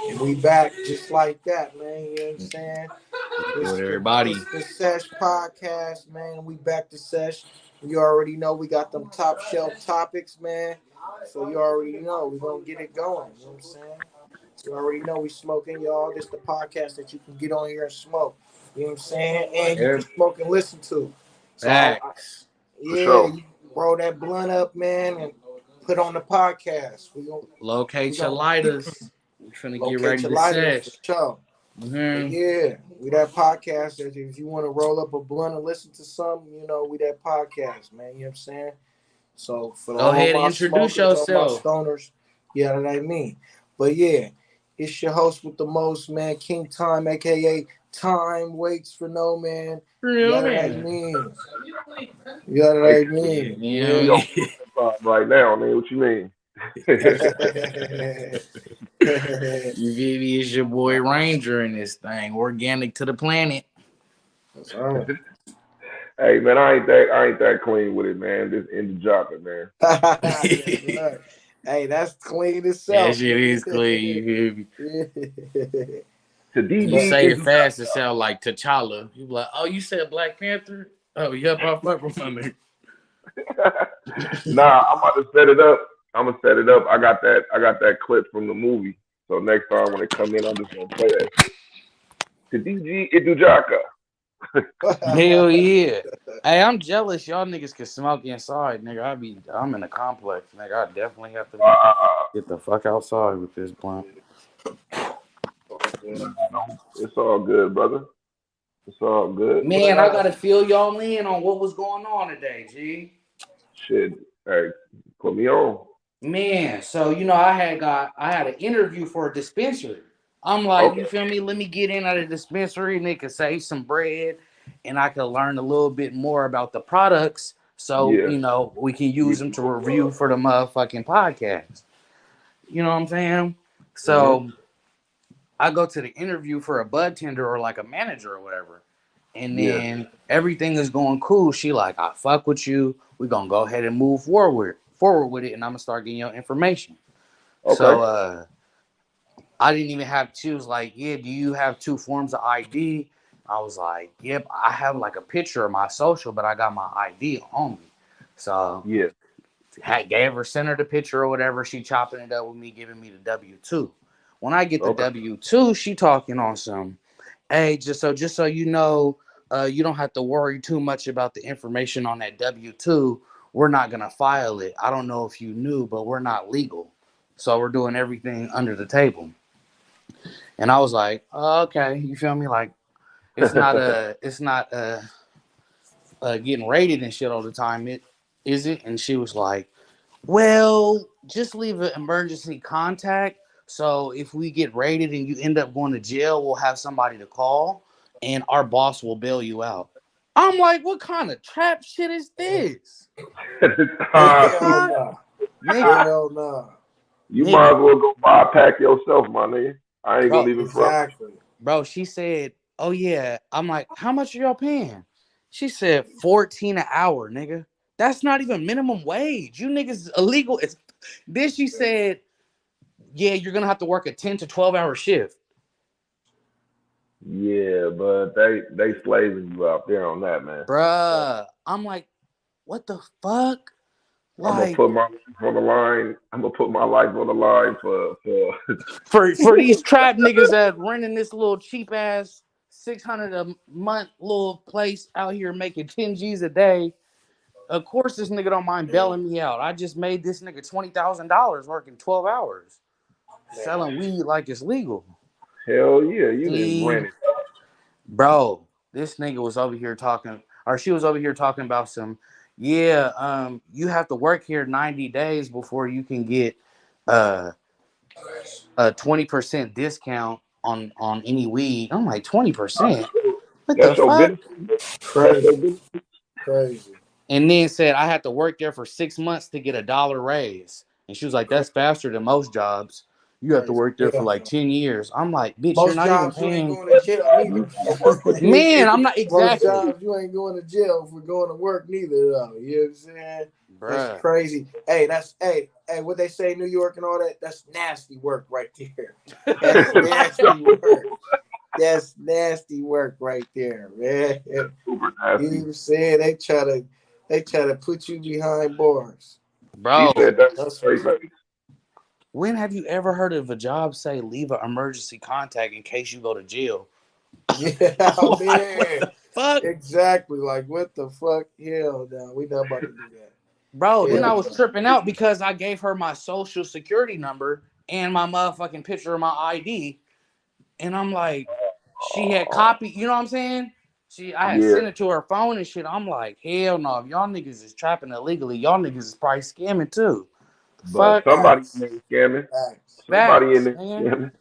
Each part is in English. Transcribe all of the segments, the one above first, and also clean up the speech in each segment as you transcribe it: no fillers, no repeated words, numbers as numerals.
And we back just like that, man. You know what I'm saying? With everybody. It's the Sesh podcast, man. We back to Sesh. You already know we got them top shelf topics, man. So you already know we're gonna get it going. You know what I'm saying? You already know we smoking, y'all. This the podcast that you can get on here and smoke. You know what I'm saying? And you can smoke and listen to. So Facts. yeah, you roll that blunt up, man, and put on the podcast. Locate your lighters. We finna get ready to lighters sesh. for sure. But yeah, we that podcast that if you want to roll up a blunt and listen to something, you know, we that podcast, man. You know what I'm saying? So for Go ahead and introduce yourself. all my stoners, yeah, that I mean. But yeah, it's your host with the most, man, King Time, aka Time Waits for No Man. Real Yeah, that I man. mean. Yeah, that I mean. Yeah. Right now, man. What you mean? You feel me? It's your boy Ranger in this thing. Organic to the planet. That's right. Hey man, I ain't that clean with it, man. This in the jocker, man. Right. Hey, that's clean itself. That shit is clean. You feel me? To DG, You say it fast, it sound like T'Challa. You be like, oh, you said Black Panther? Oh, yep, I fuck with my man. Nah, I'm about to set it up. I'm gonna set it up. I got that clip from the movie. So next time when they come in, I'm just gonna play that shit. To DG Idujaka. Hell yeah. Hey, I'm jealous. Y'all niggas can smoke inside, nigga. I'm in a complex, nigga. I definitely have to get the fuck outside with this blunt. It's all good, brother. It's all good. Man, I gotta fill y'all in on what was going on today, G. Shit. Hey, put me on. Man, so I had an interview for a dispensary. I'm like, You feel me? Let me get in at a dispensary and they could save some bread and I could learn a little bit more about the products. So, we can use them to review for the motherfucking podcast. You know what I'm saying? So I go to the interview for a bud tender or like a manager or whatever. And then everything is going cool. She like, I fuck with you. We're going to go ahead and move forward with it. And I'm going to start getting your information. Okay. So, I didn't even have she was like, yeah, do you have 2 forms of ID? I was like, yep, I have like a picture of my social, but I got my ID on me. So sent her the picture or whatever. She chopping it up with me, giving me the W-2. When I get the W-2, she talking on some, hey, just so you know, you don't have to worry too much about the information on that W-2. We're not gonna file it. I don't know if you knew, but we're not legal. So we're doing everything under the table. And I was like, oh, okay, you feel me? Like, it's not getting raided and shit all the time, is it? And she was like, well, just leave an emergency contact. So if we get raided and you end up going to jail, we'll have somebody to call and our boss will bail you out. I'm like, what kind of trap shit is this? Hell no. You might as well go buy a pack yourself, my nigga. I ain't gonna leave it for Bro, she said, oh yeah. I'm like, how much are y'all paying? She said $14 an hour, nigga. That's not even minimum wage. You niggas illegal. Then she said, yeah, you're gonna have to work a 10 to 12-hour shift. Yeah, but they slaving you out there on that, man. Bruh. I'm like, what the fuck? I'm gonna put my life on the line. I'm gonna put my life on the line for these trap niggas that renting this little cheap ass $600 a month little place out here making 10 G's a day. Of course, this nigga don't mind bailing me out. I just made this nigga $20,000 working 12 hours, selling weed like it's legal. Hell yeah, you didn't rent it, bro. This nigga was over here talking, or she was over here talking about some. Yeah, you have to work here 90 days before you can get a 20% discount on any weed. I'm like, 20%? What the fuck? Crazy. And then said I had to work there for 6 months to get $1 raise. And she was like, that's faster than most jobs. You have to work there for like 10 years. I'm like, bitch, most you're not jobs even paying. You ain't going to jail neither. Man, I'm not exactly. Most jobs you ain't going to jail for going to work neither, though. You know what I'm saying? That's bruh. crazy. Hey, hey, what they say in New York and all that, that's nasty work right there. That's nasty work. That's nasty work right there, man. Super You nasty. said they try to put you behind bars. He Bro, said that That's straight what face. when have you ever heard of a job say leave an emergency contact in case you go to jail? yeah, Like, what man. the fuck? Exactly. Like what the fuck? Hell no. We not about to do Bro, that. then I Hell was no. tripping out because I gave her my social security number and my motherfucking picture of my ID. And I'm like, she had Oh, copied, you know what I'm saying? I had yeah. sent it to her phone and shit. I'm like, hell no, if y'all niggas is trapping illegally, y'all niggas is probably scamming too. But Fuck somebody in Facts. there scamming. Facts. Somebody in facts, there man. scamming.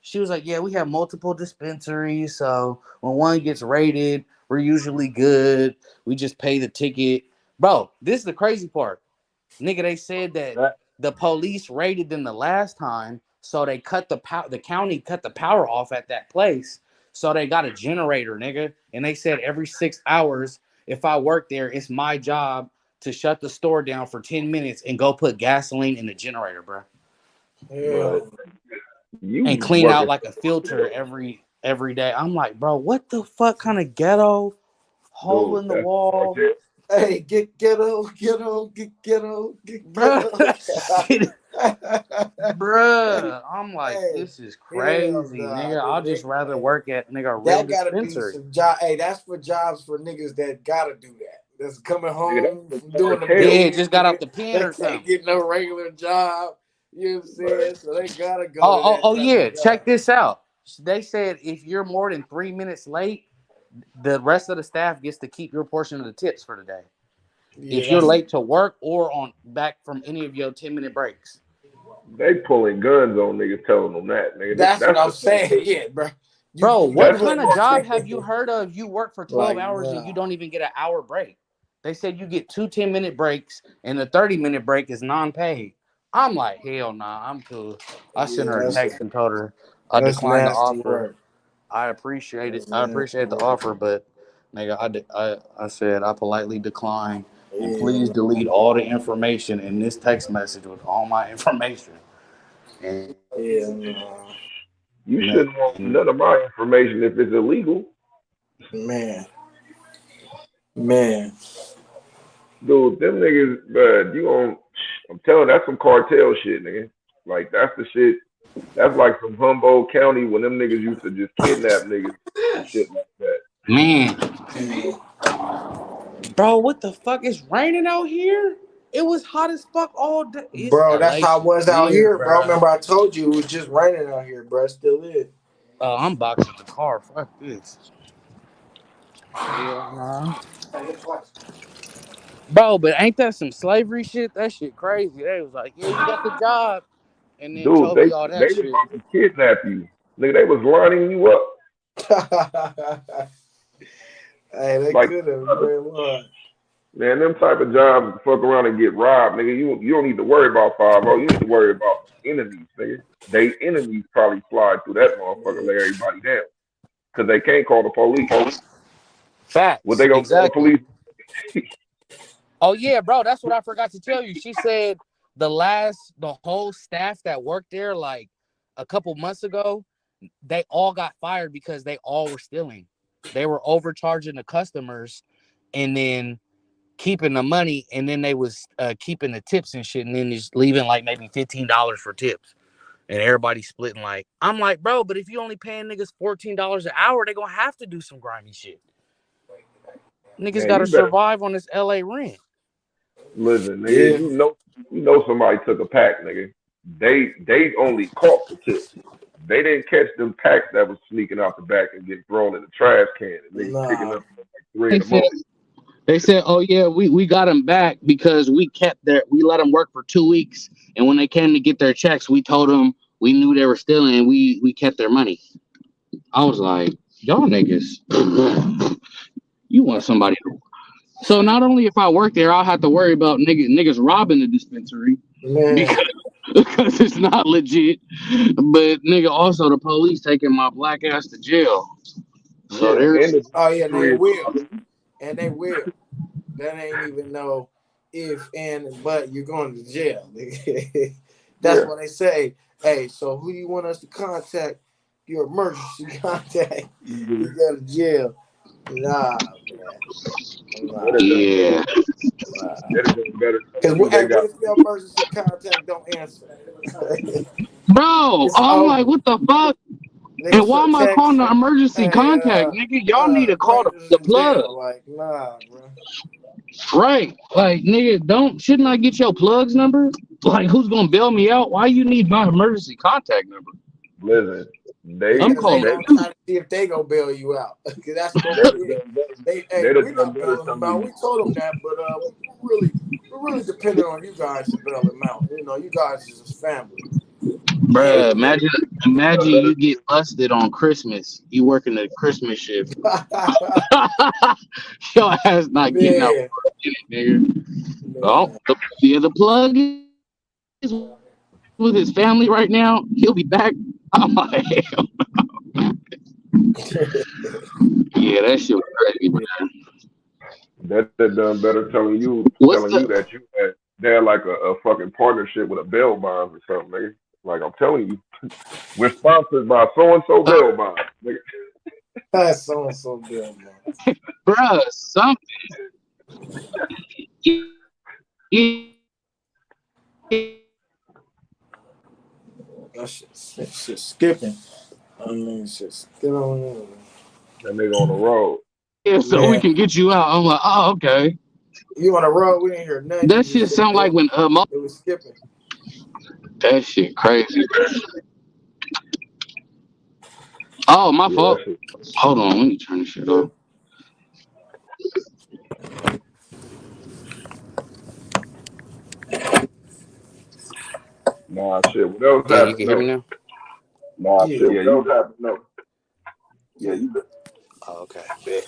She was like, yeah, we have multiple dispensaries. So when one gets raided, we're usually good. We just pay the ticket. Bro, this is the crazy part. Nigga, they said that That, the police raided them the last time, so they cut the county cut the power off at that place. So they got a generator, nigga. And they said every 6 hours, if I work there, it's my job to shut the store down for 10 minutes and go put gasoline in the generator, bro. but Hell. And you clean out working like for a the filter cartel. every day. I'm like, bro, what the fuck kind of ghetto hole Dude, in the that's the wall, cartel. Hey, get ghetto, ghetto, get ghetto, get bro? ghetto. Shit, hey, bruh. I'm like, hey, this is hell crazy, nah, nigga. I'll nigga. just rather Hey, work at nigga a real that gotta be dispensary. some job. Hey, that's for jobs for niggas that gotta do that. That's coming Nigga, that's home the from doing the cartel. Yeah, bid, just got off nigga. the pen They or can't something. get no regular job. You know what I'm But saying? So they gotta go Oh, to oh, that oh type of yeah. job. Check this out. They said if you're more than 3 minutes late, the rest of the staff gets to keep your portion of the tips for the day. Yeah, If you're that's late to work or on back from any of your 10-minute breaks. they pulling guns on niggas telling them that, nigga. that's what That's I'm the saying. Yeah, bro. Bro, You what that's kind of job have you wouldn't heard of? You work for 12 like hours and nah. you don't even get an hour break. They said you get two 10-minute breaks and the 30-minute break is non-paid. I'm like, hell nah, I'm cool. I sent Yeah, her a text and told her I that's declined the nasty offer. work. I appreciate it. That's I nasty appreciate the work. offer, but nigga, I said I politely declined. And Yeah, please delete all the information in this text message with all my information. And yeah, nah. you man, shouldn't want none of my information if it's illegal. Man, man. Dude, them niggas, but you on I'm telling you, that's some cartel shit, nigga. Like that's the shit. That's like from Humboldt County when them niggas used to just kidnap niggas and shit like that. man, Yeah. bro, what the fuck is raining out here? It was hot as fuck all day. It's Bro, that's LA how it shit was out weird, here, bro. bro. Remember I told you it was just raining out here, bro. It still is. Oh, I'm boxing the car. Fuck this. Hell nah. Bro, but ain't that some slavery shit? That shit crazy. They was like, yeah, you got the job. And then Dude, told me all they that was shit. about to kidnap you. Nigga, they was lining you up. Hey, they Like could have, man. What? man, them type of jobs fuck around and get robbed, nigga. You don't need to worry about 5-0. You need to worry about enemies, nigga. They enemies probably fly through that motherfucker, lay everybody down. Cause they can't call the police. What Facts. they gonna call the Exactly. police? Oh yeah, bro. That's what I forgot to tell you. She said the whole staff that worked there like a couple months ago, they all got fired because they all were stealing. They were overcharging the customers and then keeping the money, and then they was keeping the tips and shit, and then just leaving like maybe $15 for tips. And everybody splitting like I'm like, bro, but if you only paying niggas $14 an hour, they gonna have to do some grimy shit. Niggas Man, gotta you better survive on this LA rent. listen, nigga. Yeah. You know somebody took a pack, nigga. They only caught the tips. They didn't catch them packs that was sneaking out the back and getting thrown in the trash can and niggas picking Nah. up like three in They the said morning. they said, oh yeah, we got them back because we let them work for 2 weeks, and when they came to get their checks, we told them we knew they were stealing, and we kept their money. I was like, y'all niggas, you want somebody to. So not only if I work there, I'll have to worry about niggas robbing the dispensary Man. because because it's not legit. But nigga, also the police taking my black ass to jail. So Yeah, and there's the Oh yeah, they dispensary is will. And they will. That ain't even no but you're going to jail. That's Yeah. what they say. Hey, so who you want us to contact? Your emergency contact. You Mhm. go to jail. Nah, man. They'd Nah, have done better. nah. They'd have done better telling Because you they hey, got. what if your emergency contact don't answer? Bro, It's I'm like, over. what the fuck? Nigga And why should am I calling text. the emergency Hey, contact, nigga? Y'all need to call Granger's the in plug. jail. Like, nah, bro. Right. Like, nigga, shouldn't I get your plug's number? Like, who's gonna bail me out? Why you need my emergency contact number? Listen, I'm Because they calling gonna you. try to see if they gonna bail you out. Because that's gonna they'd be have it. done better. Hey, They'd have we're done not better bailing them telling out. you. We told them that, but we're really depending on you guys to bail them out. You know, you guys is his family. Yeah. Bruh, Listen, they'd have done imagine better. you get busted on Christmas. You working the Christmas shift. Your ass not getting out, Man, nigga. Oh, man. the plug is with his family right now. He'll be back. I'm like, hell. Yeah, that shit was crazy, bro. They'd have done better What's telling you the that you had they had like a fucking partnership with a bail bond or something, nigga. Like I'm telling you, we're sponsored by so and so bail bond, nigga. That's so good, man. bruh? Something. That's shit skipping. I mean, it's just get on in, That nigga on the road. Yeah, so we man. can get you out. I'm like, oh, okay. You on the road? We didn't hear nothing That you shit just said, sound like bro. when It was skipping. that shit crazy. Oh, my Yeah, that fault. shit. Hold on, let me turn this shit off. Good. Nah, shit. What else Yeah, you happened can hear me though? now. Nah, Yeah, shit. What else happened though? yeah. Oh, okay, bet.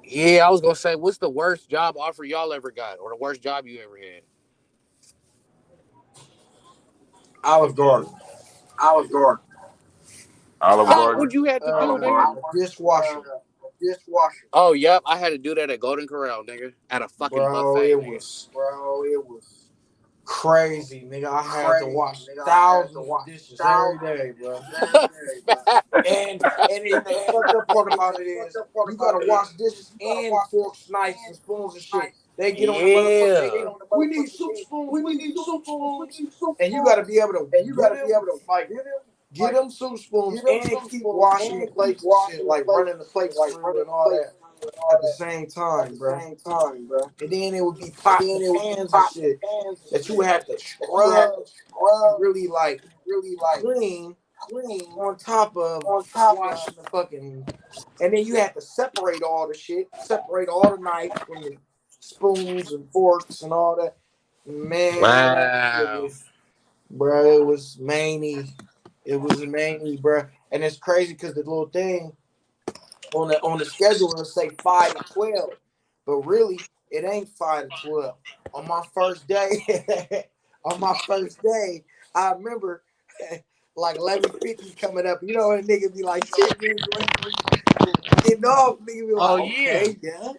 Yeah, I was gonna say, what's the worst job offer y'all ever got, or the worst job you ever had? Olive Garden. Olive Garden. Olive I What'd Garden. you have to do, nigga? dishwasher, Oh, yep, I had to do that at Golden Corral, nigga, at a fucking bro. buffet, It nigga. was crazy, nigga. I had to wash thousands of dishes every day, bro. And the fucked up part about it is you gotta wash dishes and forks, knives, and spoons and shit. They get on the motherfucker. They Yeah. get we need soup spoons. We need soup spoons. And you gotta be able to get them like get them soup spoons and keep washing the plates and shit, like running the plates through and all that at the same time, bro. And then it would be pots and pans and shit that you would have to scrub and really like clean on top of washing the fucking. And then you have to separate all the shit, separate all the knives from the spoons and forks and all that. Man, that shit Wow. was, bro. It was many. It was many, bro. And it's crazy because the little thing on the schedule it'll say 5 to 12, but really it ain't 5 to 12. On my first day, on my first day, I remember like 11:50 coming up. You know, and nigga be like 10 minutes away from getting off. Nigga be Oh like, yeah. okay, yeah,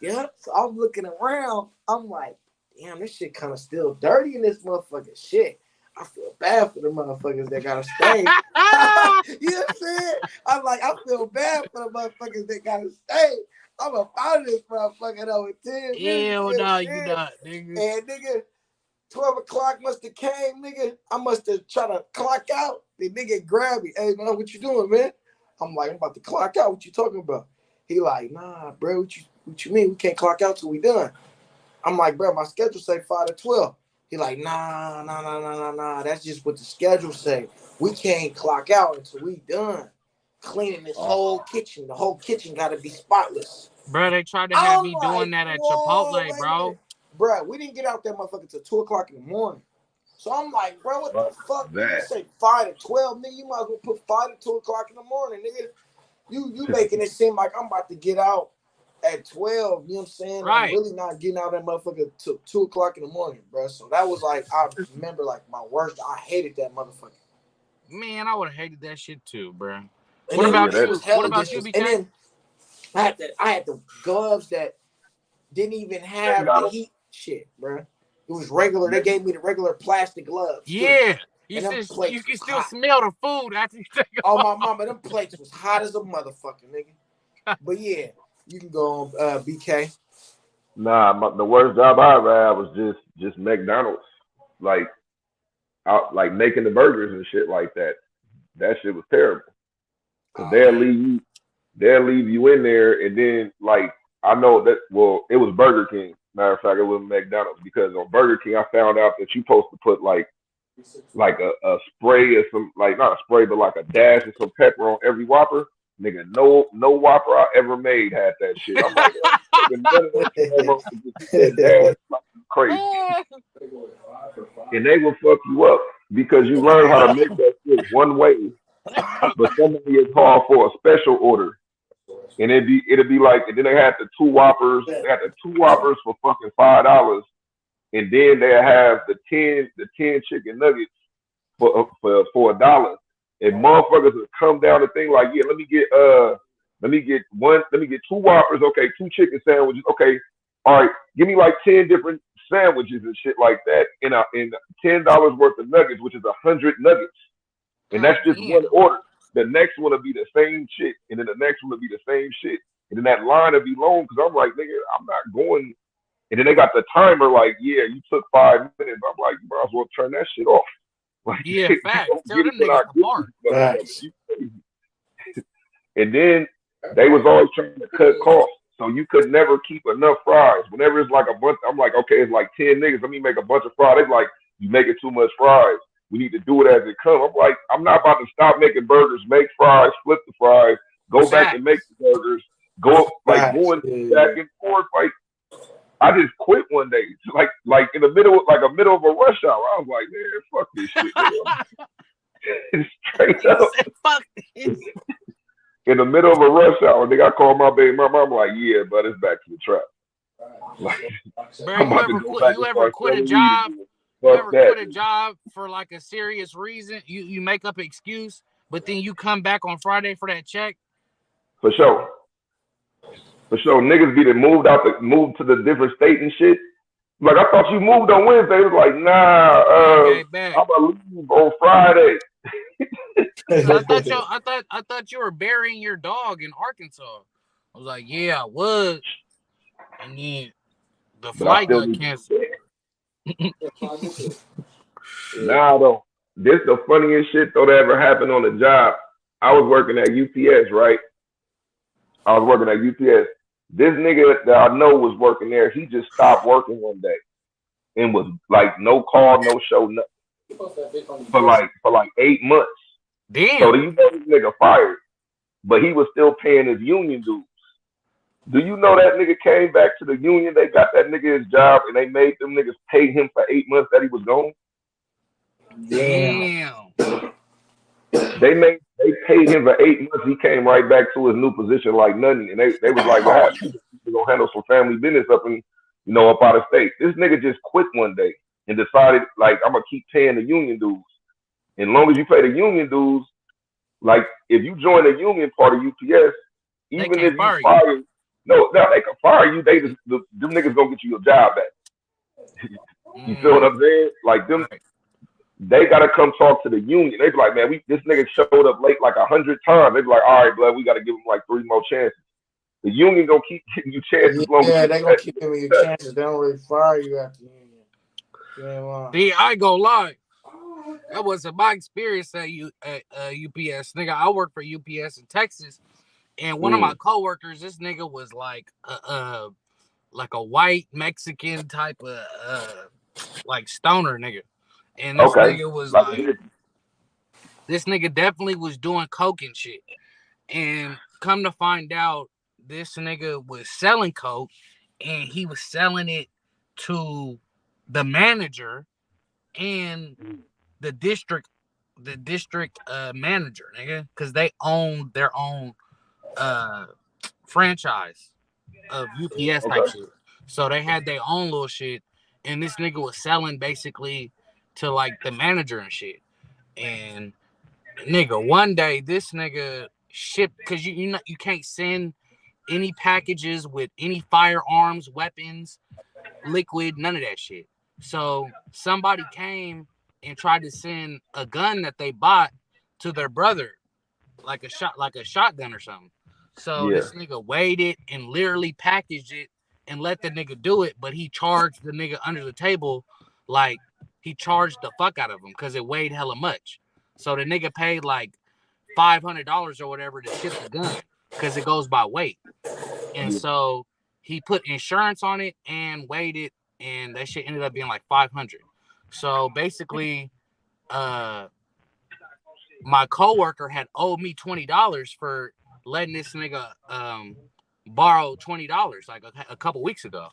yeah. So I'm looking around. I'm like, damn, this shit kind of still dirty in this motherfucking shit. I feel bad for the motherfuckers that gotta stay. You know what I'm saying? I'm like, I feel bad for the motherfuckers that gotta stay. I'm up out of this motherfucker though in 10 minutes. Hell You know what I'm no, you saying? not, nigga. And nigga, 12 o'clock must have came, nigga. I must have tried to clock out. The nigga grabbed me. Hey man, what you doing, man? I'm like, I'm about to clock out. What you talking about? He like, nah, bro, what you mean? We can't clock out till we done. I'm like, bro, my schedule say 5 to 12. He like, nah. That's just what the schedule say. We can't clock out until we done cleaning this whole kitchen. The whole kitchen got to be spotless. Bro, they tried to have I'm me doing like, that at whoa, Chipotle, wait a bro. minute, bro. We didn't get out that motherfucker till 2 o'clock in the morning. So I'm like, bro, what the Fuck fuck, nigga? It that. say 5 to 12, nigga. You might as well put 5 to 2 o'clock in the morning, nigga. You making it seem like I'm about to get out at 12, you know what I'm saying? And I'm Right. really not getting out of that motherfucker till 2 o'clock in the morning, bro. So that was like, I remember like my worst. I hated that motherfucker. Man, I would have hated that shit too, bro. And What then Yeah, about it that. was you? What hella about you, dishes. And BK? then I had the gloves that didn't even have the Got 'em. heat shit, bro. It was regular. They gave me the regular plastic gloves too. Yeah. You And them said plates you can was still hot. smell the food after you take it Oh, off. my mama, them plates was hot as a motherfucker, nigga. But yeah, you can go on BK. Nah, the worst job I ever had was just McDonald's, like out like making the burgers and shit like that. That shit was terrible. Cause Oh man. they'll leave you in there, and then like I know that well, it was Burger King. Matter of fact, it was McDonald's because on Burger King I found out that you supposed to put like a spray or some like not a spray but like a dash of some pepper on every Whopper. Nigga, no Whopper I ever made had that shit. I'm like, none of that shit no more. Just put that dash like crazy, and they will fuck you up because you learn how to make that shit one way, but somebody is called for a special order. And it'd be like, and then they had the two Whoppers. They had the two Whoppers for fucking $5, and then they have the ten chicken nuggets for $1. And motherfuckers would come down the thing like, yeah, let me get two Whoppers, okay, two chicken sandwiches, okay, all right, give me like 10 different sandwiches and shit like that, and $10 worth of nuggets, which is 100 nuggets, and God that's just damn. one order. The next one will be the same shit, and then the next one will be the same shit, and then that line will be long because I'm like, nigga, I'm not going. And then they got the timer like, yeah, you took 5 minutes. I'm like, you might as well turn that shit off. Like, Yeah, you facts. don't Tell get it them when niggas I to get park. these motherfuckers. Facts. You crazy. And then they was always trying to cut costs. So you could never keep enough fries. Whenever it's like a bunch, I'm like, okay, it's like 10 niggas. Let me make a bunch of fries. They like, you making too much fries. We need to do it as it comes. I'm like, I'm not about to stop making burgers, make fries, flip the fries, go back and make Facts. the burgers, go like Facts. going back and forth. Like I just quit one day, like in the middle, like a middle of a rush hour. I was like, man, fuck this shit, nigga. Straight You up said fuck this. in the middle of a rush hour, nigga. I called my baby mama. I'm like, yeah, but it's back to the trap. Like Bro, I'm about to go back you and ever start quit a selling weed job? again. You Fuck ever that. quit a job for like a serious reason? You make up an excuse, but then you come back on Friday for that check? For sure. For sure. Niggas be that moved to the different state and shit. Like I thought you moved on Wednesday. It was like, nah, Never came back. I'm gonna leave on Friday. I thought you were burying your dog in Arkansas. I was like, yeah, I was. And then the But I flight still got need to canceled. be there. Nah, though. This the funniest shit though that ever happened on the job. I was working at UPS, right? I was working at UPS. This nigga that I know was working there, he just stopped working one day and was like no call, no show, nothing for like 8 months. So Damn. do you know this nigga fired, but he was still paying his union dues. Do you know that nigga came back to the union? They got that nigga his job, and they made them niggas pay him for 8 months that he was gone. Damn. They paid him for 8 months. He came right back to his new position like nothing, and they was like, "What happened? We're gonna handle some family business up in up out of state." This nigga just quit one day and decided like I'm gonna keep paying the union dues. And long as you pay the union dues, like if you join the union part of UPS, They even can't if you fire you. fire, no, they can fire you. They just them niggas gonna get you your job back. You feel what I'm saying? Like them, Right. they gotta come talk to the union. They be like, man, this nigga showed up late like 100 times. They be like, all right, blood, we gotta give him like 3 more chances. The union gonna keep giving you chances as long as Yeah, you they gonna keep giving you chances. They don't really fire you after the union. Yeah, See, I ain't gonna lie. That wasn't my experience at UPS. Nigga, I work for UPS in Texas, and one of my coworkers, this nigga was like a white Mexican type of like stoner nigga. And this okay. nigga was Like like, this nigga definitely was doing coke and shit. And come to find out, this nigga was selling coke, and he was selling it to the manager and the district manager, nigga, because they own their own uh franchise of UPS type okay. shit. So they had their own little shit, and this nigga was selling basically to like the manager and shit. And nigga, one day this nigga shipped, because you can't send any packages with any firearms, weapons, liquid, none of that shit. So somebody came and tried to send a gun that they bought to their brother, like a shotgun or something. So Yeah. this nigga weighed it and literally packaged it and let the nigga do it, but he charged the nigga under the table, like he charged the fuck out of him because it weighed hella much. So the nigga paid like $500 or whatever to ship the gun because it goes by weight. And Yeah. so he put insurance on it and weighed it, and that shit ended up being like 500. So basically, my coworker had owed me $20 for letting this nigga borrow $20 like a couple weeks ago.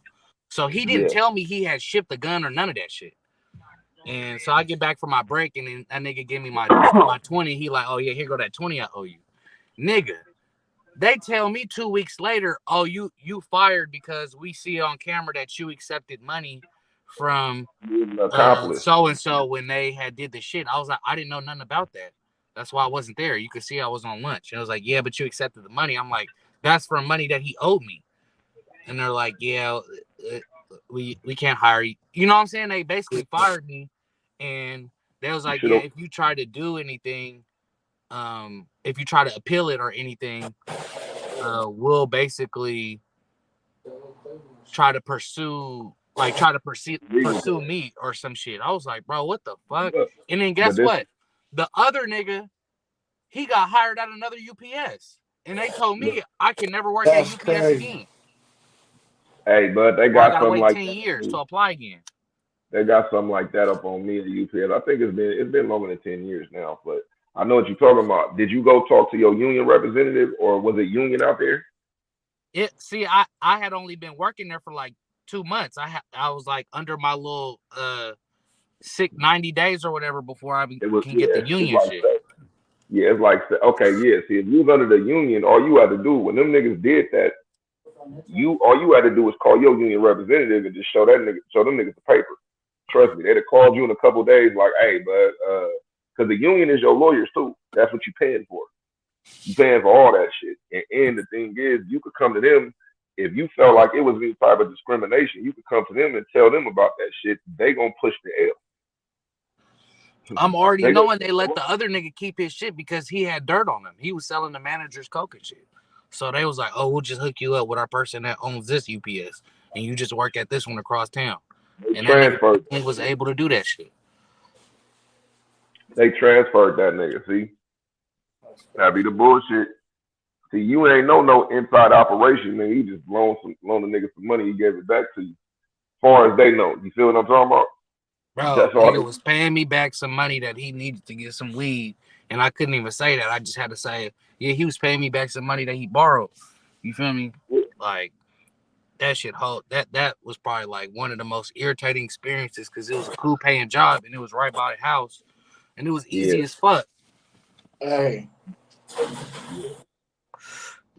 So he didn't Yeah. tell me he had shipped the gun or none of that shit. And so I get back from my break, and then that nigga give me my 20. He like, oh yeah, here go that 20 I owe you, nigga. They tell me 2 weeks later, oh, you fired because we see on camera that you accepted money from Accomplice. so and so when they had did the shit. I was like, I didn't know nothing about that. That's why I wasn't there. You could see I was on lunch. And I was like, yeah, but you accepted the money. I'm like, that's for money that he owed me. And they're like, yeah, we can't hire you. You know what I'm saying? They basically fired me, and they was like, yeah, if you try to do anything, if you try to appeal it or anything, we'll basically try to pursue me or some shit. I was like, bro, what the fuck? And then guess what? The other nigga, he got hired at another UPS, and they told me I can never work at UPS again. Hey, but they Or I got gotta something wait like 10 that. years to apply again. They got something like that up on me at UPS. I think it's been longer than 10 years now, but I know what you're talking about. Did you go talk to your union representative, or was it union out there? I had only been working there for like 2 months. I was like under my little sick 90 days or whatever before I can get the It's union like shit. that. Yeah, it's like okay, yeah. See, if you was under the union, all you had to do when them niggas did that, all you had to do was call your union representative and just show them niggas the paper. Trust me, they'd have called you in a couple of days, like, hey, but because the union is your lawyers too. That's what you're paying for. You paying for all that shit. And the thing is, you could come to them if you felt like it was any type of discrimination. You could come to them and tell them about that shit. They gonna push the L. I'm already knowing they let the other nigga keep his shit because he had dirt on him. He was selling the manager's coke and shit. So they was like, oh, we'll just hook you up with our person that owns this UPS, and you just work at this one across town. And that nigga was able to do that shit. They transferred that nigga. See, that be the bullshit. See, you ain't no inside operation, man. He just loaned the nigga some money. He gave it back to you. As far as they know, you feel what I'm talking about? Bro, nigga was paying me back some money that he needed to get some weed, and I couldn't even say that. I just had to say, yeah, he was paying me back some money that he borrowed. You feel me? Like that shit. That was probably like one of the most irritating experiences because it was a cool paying job and it was right by the house, and it was easy as fuck. Hey,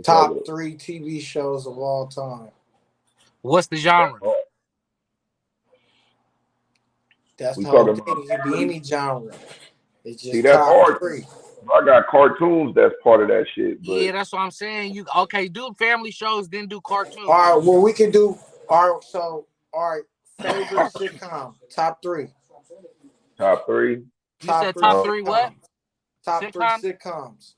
top 3 TV shows of all time. What's the genre? That's the whole thing. It can be any genre. It's just that's top hard. 3. I got cartoons that's part of that shit. But yeah, that's what I'm saying. You okay? Do family shows, then do cartoons. All right, well we can do. All right. Favorite sitcom, top 3. Top 3. You said top 3 what? Top sitcoms? 3 sitcoms.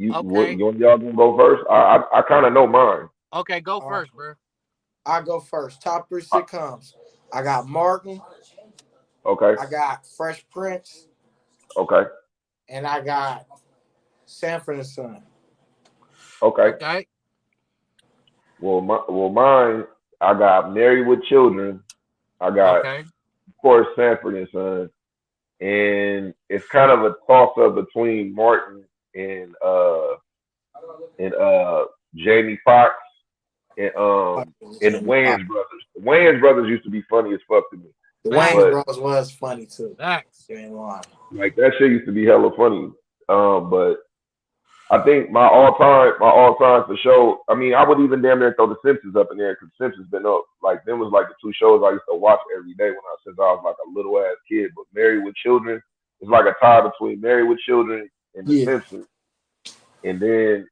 Okay. Y'all gonna go first? I kind of know mine. Okay, go first, bro. I go first. Top 3 sitcoms. I got Martin. Okay. I got Fresh Prince. Okay. And I got Sanford and Son. Okay. Well, mine. I got Married with Children. I got, of course, Sanford and Son, and it's kind of a toss up between Martin and Jamie Foxx and the Wayans brothers. The Wayans brothers used to be funny as fuck to me. The Wayans brothers was funny too. Facts. Like that shit used to be hella funny. But I think my all time for sure. I mean, I would even damn near throw the Simpsons up in there because Simpsons been up. Like them was like the 2 shows I used to watch every day since I was like a little ass kid. But Married with Children is like a tie between Married with Children and the Simpsons. And then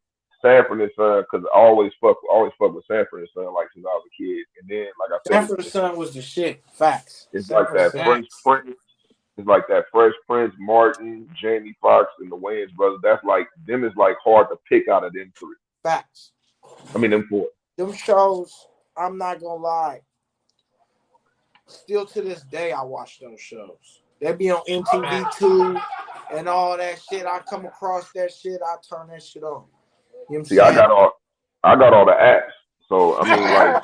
Sanford and Son, because I always fuck with Sanford and Son like since I was a kid. And then, like I said, Sanford and Son was the shit. Facts. it's like Sanford and that Son. Fresh Facts. Prince. It's like that Fresh Prince, Martin, Jamie Foxx, and the Wayans brothers. That's like them is like hard to pick out of them three. Facts. I mean them four. Them shows, I'm not gonna lie. Still to this day, I watch those shows. They be on MTV2 and all that shit. I come across that shit, I turn that shit on. You know what I'm See, I saying? got all the apps. So I mean, like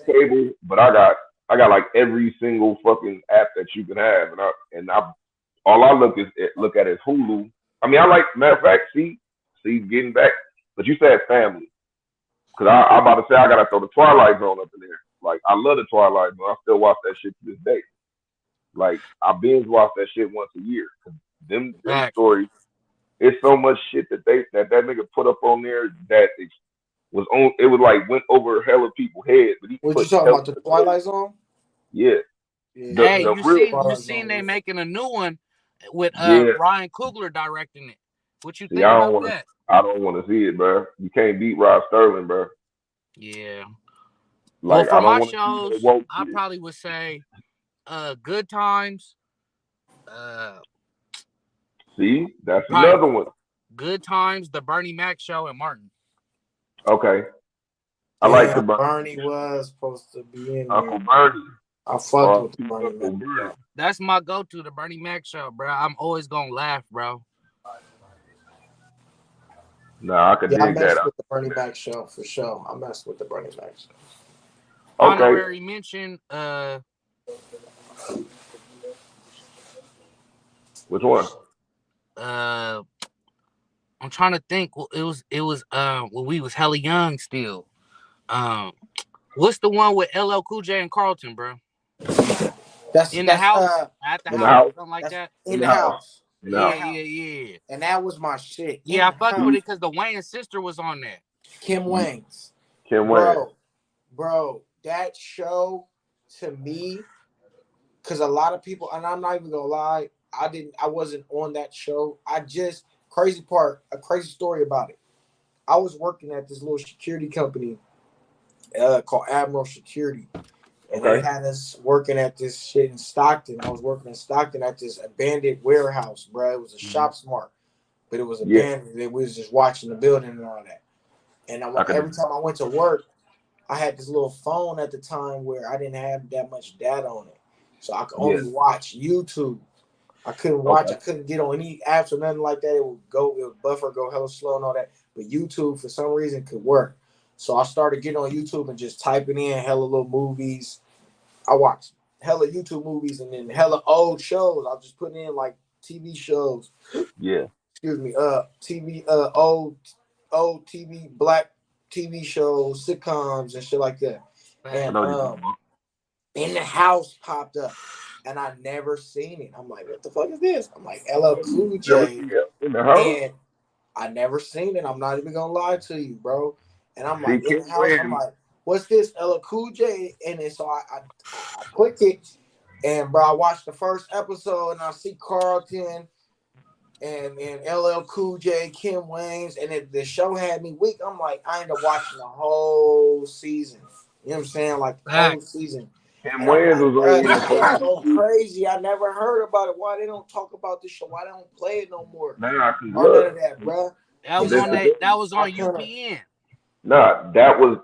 cable, but I got like every single fucking app that you can have, and I all I look at is Hulu. I mean, I like matter of fact, see, getting back, but you said family, because I'm about to say I gotta throw the Twilight Zone up in there. Like I love the Twilight Zone. I still watch that shit to this day. Like I binge watch that shit once a year. 'Cause them Facts. stories. It's so much shit that nigga put up on there that it was on. It was like went over hella people's heads, but he What you put talking hella. about? The Twilight Zone? Yeah, Yeah. Hey, the real. you Twilight seen Zone they was making a new one with Yeah. Ryan Coogler directing it. What you See, think about that? I don't want to see it, bro. You can't beat Rod Sterling, bro. Yeah. Well, Like for I don't my want to see no shows, woke I shit. probably would say Good Times, uh See, that's probably another one. Good Times, the Bernie Mac show, and Martin. Okay, I like the damn. Bernie was supposed to be in there. Uncle Bernie I fucked or with the Bernie Uncle Mac. Bernie. That's my go-to, the Bernie Mac show, bro. I'm always gonna laugh, bro. Nah, I could Yeah, I dig that. messed with the Bernie Mac show for sure. I messed with the Bernie Mac show. Okay, Honorary mention, which one? uh I'm trying to think. Well, it was when we was hella young still. Um what's the one with LL Cool J and Carlton, bro? That's In the that's house, at the In the house, house. something like that's that. In in the the house. house. In the In Yeah, the house. yeah, house. yeah. And that was my shit. In Yeah, I the fucked with house. it because the Wayne sister was on there. Kim Yeah, Wayne's. Kim Wayne. Bro, that show to me, because a lot of people, and I'm not even gonna lie, I wasn't on that show. A crazy story about it. I was working at this little security company called Admiral Security, and they Okay. had us working at this shit in Stockton. I was working in Stockton at this abandoned warehouse, bro. It was a Mhm. shop smart, but it was Yeah, abandoned. And we was just watching the building and all that. And I could. every time I went to work, I had this little phone at the time where I didn't have that much data on it, so I could Yeah. only watch YouTube. I couldn't watch. Okay. I couldn't get on any apps or nothing like that. It would buffer, go hella slow and all that. But YouTube, for some reason, could work. So I started getting on YouTube and just typing in hella little movies. I watched hella YouTube movies and then hella old shows. I was just putting in like TV shows. Yeah. Excuse me. TV. Old TV, black TV shows, sitcoms, and shit like that. I Facts. And know what you're talking about. In the house popped up, and I never seen it. I'm like, what the fuck is this? I'm like, LL Cool Never J, see it in the house. and I never seen it. I'm not even gonna lie to you, bro. And I'm See like, in Kim the house, I'm Wayne. like, what's this? LL Cool J, and then so I click it, and bro, I watched the first episode, and I see Carlton and LL Cool J, Kim Wayne's, and the show had me weak. I'm like, I ended up watching the whole season. You know what I'm saying? Like the whole Facts. season. Kim And I'm Wayne like, was bro, on this here for shit's so YouTube. crazy. I never heard about it. Why they don't talk about this show? Why they don't play it no more? Nah, cause Or none look, of that, bro. That And was this on so is that. it. That was I on kind of, UPN. Nah, that was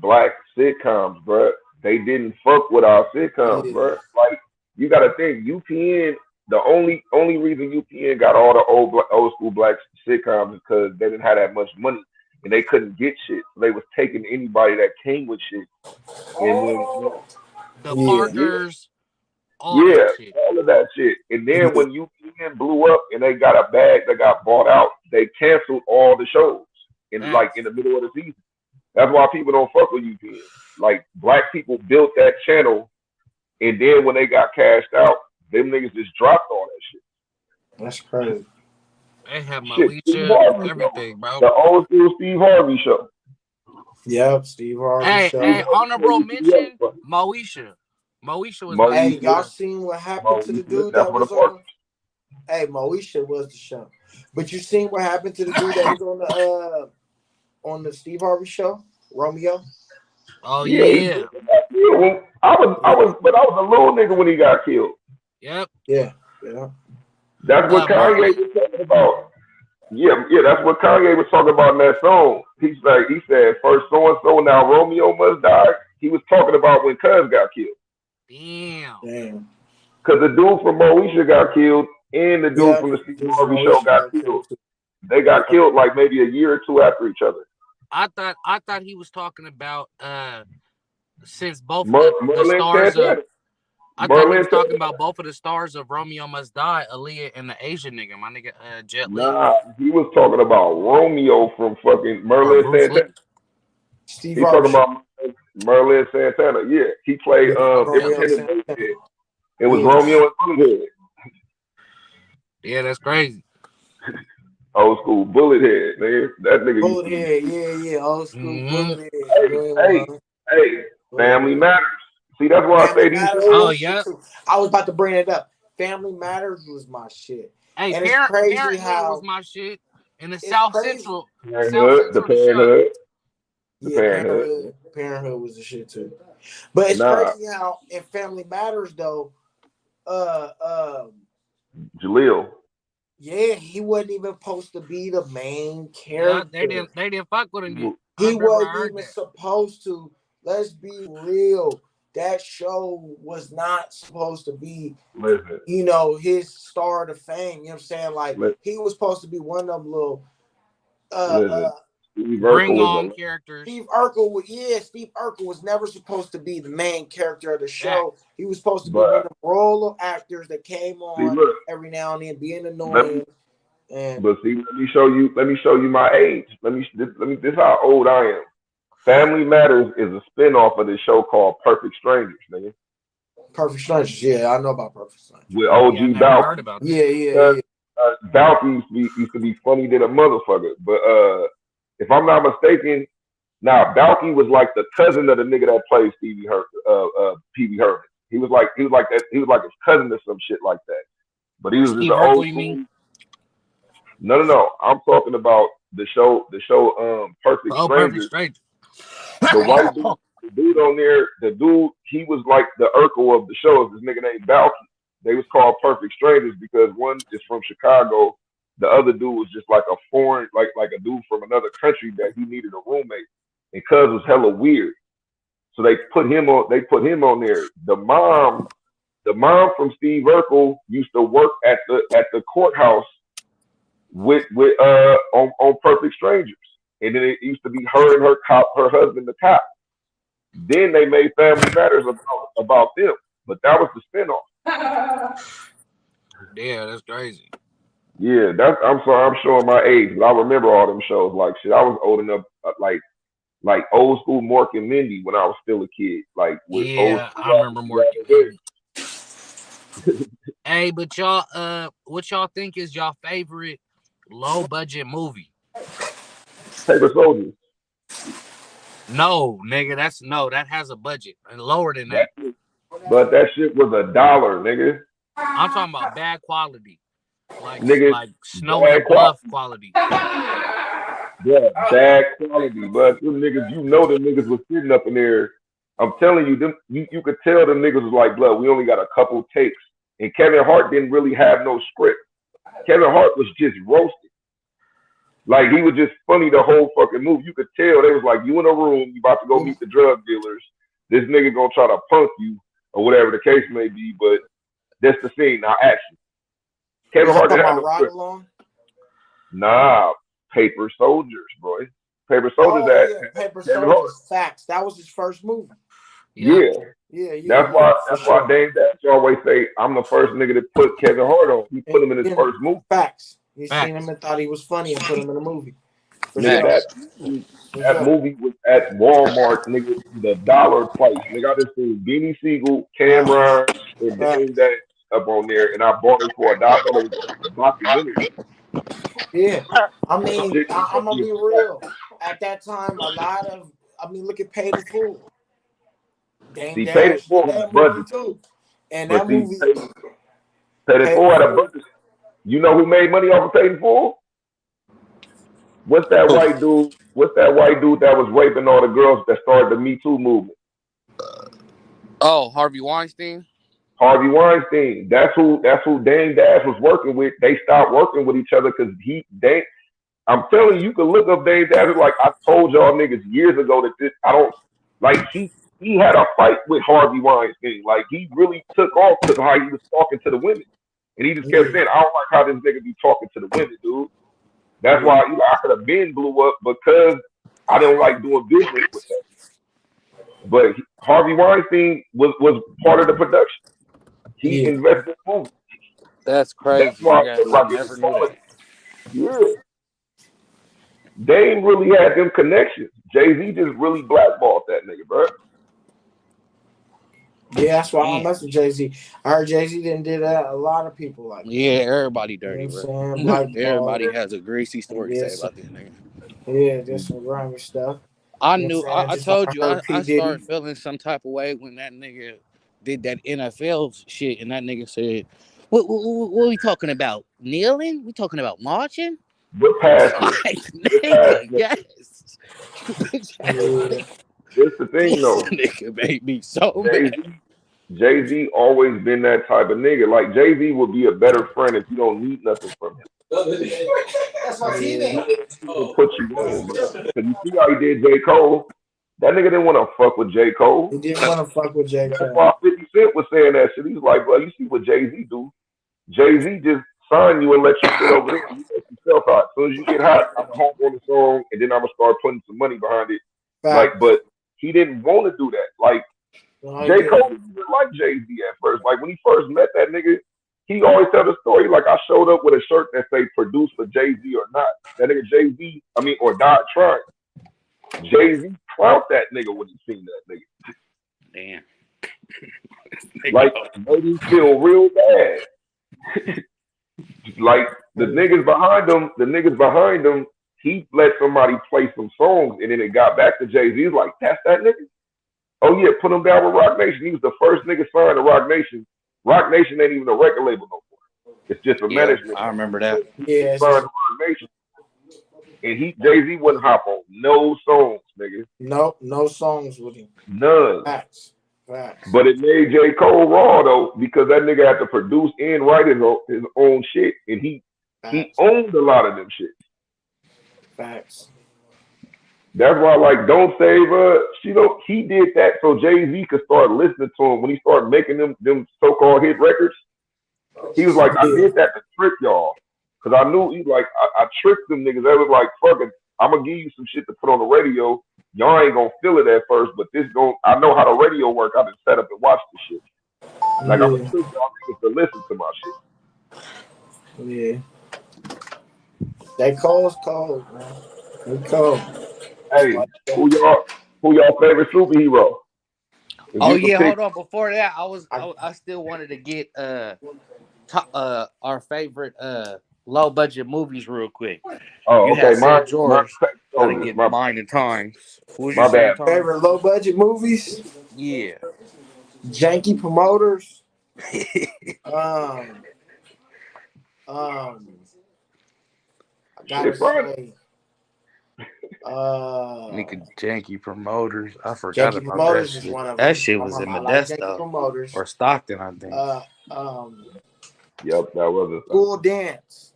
black sitcoms, bruh. They didn't fuck with our sitcoms, yeah. bruh. Like you gotta think, UPN. The only reason UPN got all the old school black sitcoms is because they didn't have that much money and they couldn't get shit. So they was taking anybody that came with shit. And when The Yeah. yeah, Parkers, all that yeah, shit. all of that shit. And then Yeah. when UPN blew up and they got a bag that got bought out, they canceled all the shows in Facts. the middle of the season. That's why people don't fuck with UPN. Like black people built that channel, and then when they got cashed out, them niggas just dropped all that shit. That's crazy. They have Shit, Steve Moesha, Harvey show, everything, bro. the old school Steve Harvey show. Yep, Steve Harvey Steve show. Harvey show Honorable used to be mention, everybody. Moesha. Moesha was my Hey, shit, Moesha, y'all bro. seen what happened to the Moesha, dude that's that what the was Parker. on? Hey, Moesha was the show. But you seen what happened to the dude that was on on the Steve Harvey show, Romeo. Oh Yeah, he yeah. got killed. But I was a little nigga when he got killed. Yep. Yeah, yeah. That's what Kanye Marley. was talking about. Yeah, that's what Kanye was talking about in that song. He said, first so and so, now Romeo must die. He was talking about when Cuz got killed. Damn. Damn. Because the dude from Moesha got killed and the dude Yeah, from the Steve dude from Harvey show Moesha got got killed. killed too. They got killed like maybe a year or two after each other. I thought he was talking about since both the Merlin stars of Santana. I thought he Merlin was talking Santana. about both of the stars of Romeo Must Die, Aaliyah and the Asian nigga, my nigga Jet Li Nah, he was talking about Romeo from fucking or Merlin Bruce Lee. Santana. Steve He Harvey talking show. about Merlin Santana. Yeah, he played Yeah, Jet Romeo Li. Independent Day. Santana. It was Yeah, Romeo and Bullethead. Yeah, that's crazy. Old school Bullethead, nigga. That nigga used Bullet to be. Head. Yeah, yeah. Old school Hmm. Bullet Head. Hey, You ain't hey, lying. hey. Bullet Family Head. matters. See, that's why I Family say these Matters was Oh shows. my shit yeah. too. I was about to bring it up. Family Matters was my shit. Hey, And it's crazy Parenthood was how my shit. And it's crazy. The South The Central the shot. Parenthood, the Yeah, Parenthood. Parenthood was the shit too. But it's Nah, crazy how in Family Matters though, uh, uh, Jaleel. yeah, he wasn't even supposed to be the main Yeah, character. they didn't fuck with him. I He remember I wasn't heard even that. supposed to. Let's be real. That show was not supposed to be, Listen, his star to fame. You know what I'm saying? Like li- he was supposed to be one of them little uh listen. Steve Urkel Bring was on a characters. Steve Urkel was never supposed to be the main character of the show. Facts. He was supposed to be one but of the role actors that came see, on look, every now and then, being let me, annoying. And but see, let me show you my age. This is how old I am. Family Matters is a spinoff of this show called Perfect Strangers, nigga, Perfect Strangers, yeah, I know about Perfect Strangers. with Yeah, I OG never heard Balky. about that. Yeah, yeah, yeah. Balky used to be funny than a motherfucker, but if I'm not mistaken, now Balky was like the cousin of the nigga that plays Pee Wee Herman. He was like his cousin or some shit like that. But he was just Steve an Urkel, old you school. mean? No. I'm talking about the show Perfect Oh, Perfect Strangers. Stranger. The white dude, the dude on there, he was like the Urkel of the show. This nigga named Balky. They was called Perfect Strangers because one is from Chicago. The other dude was just like a foreign, like a dude from another country that he needed a roommate. And Cuz was hella weird. So they put him on. They put him on there. The mom from Steve Urkel used to work at the courthouse with on Perfect Strangers, and then it used to be her and her husband, the cop. Then they made Family Matters about them, but that was the spinoff. Yeah, that's crazy. Yeah, I'm sorry, I'm showing my age, but I remember all them shows. Like shit, I was old enough, like old school Mork and Mindy when I was still a kid, like with old Yeah, school I remember Mork and Robin Mindy. Hey, but y'all, what y'all think is y'all favorite low budget movie? Paper Soldiers. No, nigga, that has a budget and lower than that. That, but that shit was $1, nigga. I'm talking about bad quality, Nigga, like Snow and bad a Bluff quality. quality. Yeah, bad quality, but them niggas, them niggas was sitting up in there. I'm telling you, you could tell them niggas was like, blood, we only got a couple takes. And Kevin Hart didn't really have no script. Kevin Hart was just roasted. Like he was just funny the whole fucking movie. You could tell they was like, you in a room, you about to go meet the drug dealers. This nigga gonna try to punk you or whatever the case may be, but that's the scene. Now action. Kevin Was you Hart talking didn't have about no Ride script. Along? Nah, Paper Soldiers, boy. Paper Soldiers Oh at yeah, Paper Kevin Hart. Soldiers. Facts. That was his first movie. Yep. Yeah. Yeah, for That's why sure. Dame Dash always say I'm the first nigga to put Kevin Hart on. He put him in his Yeah, first movie. facts. He seen him Facts. and thought he was funny and put him in a movie. For Nigga, sure. Facts. For that sure. movie was at Walmart, nigga, the dollar price. Nigga, I just seen Beanie Siegel, Facts. Cameron, and Dame Facts. Dash up on there, and I bought it for $1. I thought it was a documentary. Yeah. I mean, Shit was I'm gonna funny as be fuck. real. At that time, look at Paid in Full. Dame See, Paid in Dash did Full had a that movie budget, too. And but that see, movie, Paid in Paid Full in had a Full. budget. You know who made money off of Paid in Full? What's that white dude? What's that white dude that was raping all the girls that started the Me Too movement? Oh, Harvey Weinstein. Harvey Weinstein. That's who. That's who Dame Dash was working with. They stopped working with each other because Dame. I'm telling you, you can look up Dame Dash. Like I told y'all niggas years ago that this. I don't like he had a fight with Harvey Weinstein. Like he really took off because of how he was talking to the women, and he just kept Yeah, saying, "I don't like how this nigga be talking to the women, dude." That's yeah, why I could have been blew up because I didn't like doing business with him. But Harvey Weinstein was part of the production. He yeah. invested in movies. That's That's crazy, why I nigga. feel I like it's never knew quality. that. Yeah. Dame really had them connections. Jay-Z just really blackballed that nigga, bro. Yeah, that's why I don't Damn. mess with Jay Z. I heard Jay Z didn't do that. A lot of people like that. Yeah, everybody You know what dirty, I'm bro. saying? Blackball. Everybody has a greasy story to say Yes, about this nigga. yeah, just some grimy stuff. I You know what I'm knew. saying? I Just like told I you. heard I P started Diddy. feeling some type of way when that nigga did that NFL shit, and that nigga said, "What we talking about? Kneeling? We talking about marching?" We're past it. Like, We're past nigga, it. yes. Yeah, This the thing This though. nigga made me so Jay mad. Z, Jay Z always been that type of nigga. Like Jay Z would be a better friend if you don't need nothing from him. that's my He teammate. will put you on, bro. Cause you see how he did J. Cole. That nigga didn't want to fuck with J. He Cole. didn't want to fuck with J That's Cole. why 50 Cent was saying that shit. He's like, bro, you see what Jay Z do? Jay Z just sign you and let you sit over there and you make yourself hot. As soon as you get hot, I'm gonna hop on the song and then I'm gonna start putting some money behind it. Like, Facts. but he didn't want to do that. Like No, he J. Cole didn't. didn't even like Jay Z at first. Like when he first met that nigga, he always tell the story like I showed up with a shirt that say produced for Jay Z or not. That nigga Jay Z, I mean, or not trying. Jay Z clout that nigga when he seen that nigga. Damn. Like made him feel real bad. Like the niggas behind him, he let somebody play some songs and then it got back to Jay Z. He's like, that's that nigga? Oh yeah, put him down with Rock Nation. He was the first nigga signed to Rock Nation. Rock Nation ain't even a record label no more. It's just a Yeah, management. I remember that. Yeah, it's Signed to just Rock Nation. And Jay Z wouldn't hop on no songs, nigga. no songs with him. None. Facts. Facts. But it made J. Cole raw though, because that nigga had to produce and write his own shit. And he Facts. owned a lot of them shit. Facts. That's why, like, Don't Save Her. He did that so Jay Z could start listening to him when he started making them so called hit records. He was like, I Yeah. did that to trick y'all, cause I knew he like I tricked them niggas. They was like, fuck it, I'm gonna give you some shit to put on the radio. Y'all ain't gonna feel it at first, but I know how the radio work. I just set up and watch the shit. Like I'm gonna Yeah. trick y'all niggas to listen to my shit. Yeah. That Cole's cold, man. He cold. Hey, Like that. who y'all favorite superhero? If Oh you could yeah, pick, hold on. Before that, I, I still wanted to get our favorite low budget movies real quick. oh, You had okay, said mine yours. Craig Gotta Soldiers. get mine in time. What was you My saying, bad. Tom? favorite low budget movies? Yeah. Janky promoters. Um, um, I gotta Shit, Friday. say, Nigga janky promoters. I forgot Janky about that promoters is shit. one of That them. shit My was in mama, I like Janky Modesto promoters. or Stockton, I think. Uh, um, Yep, that was a school dance,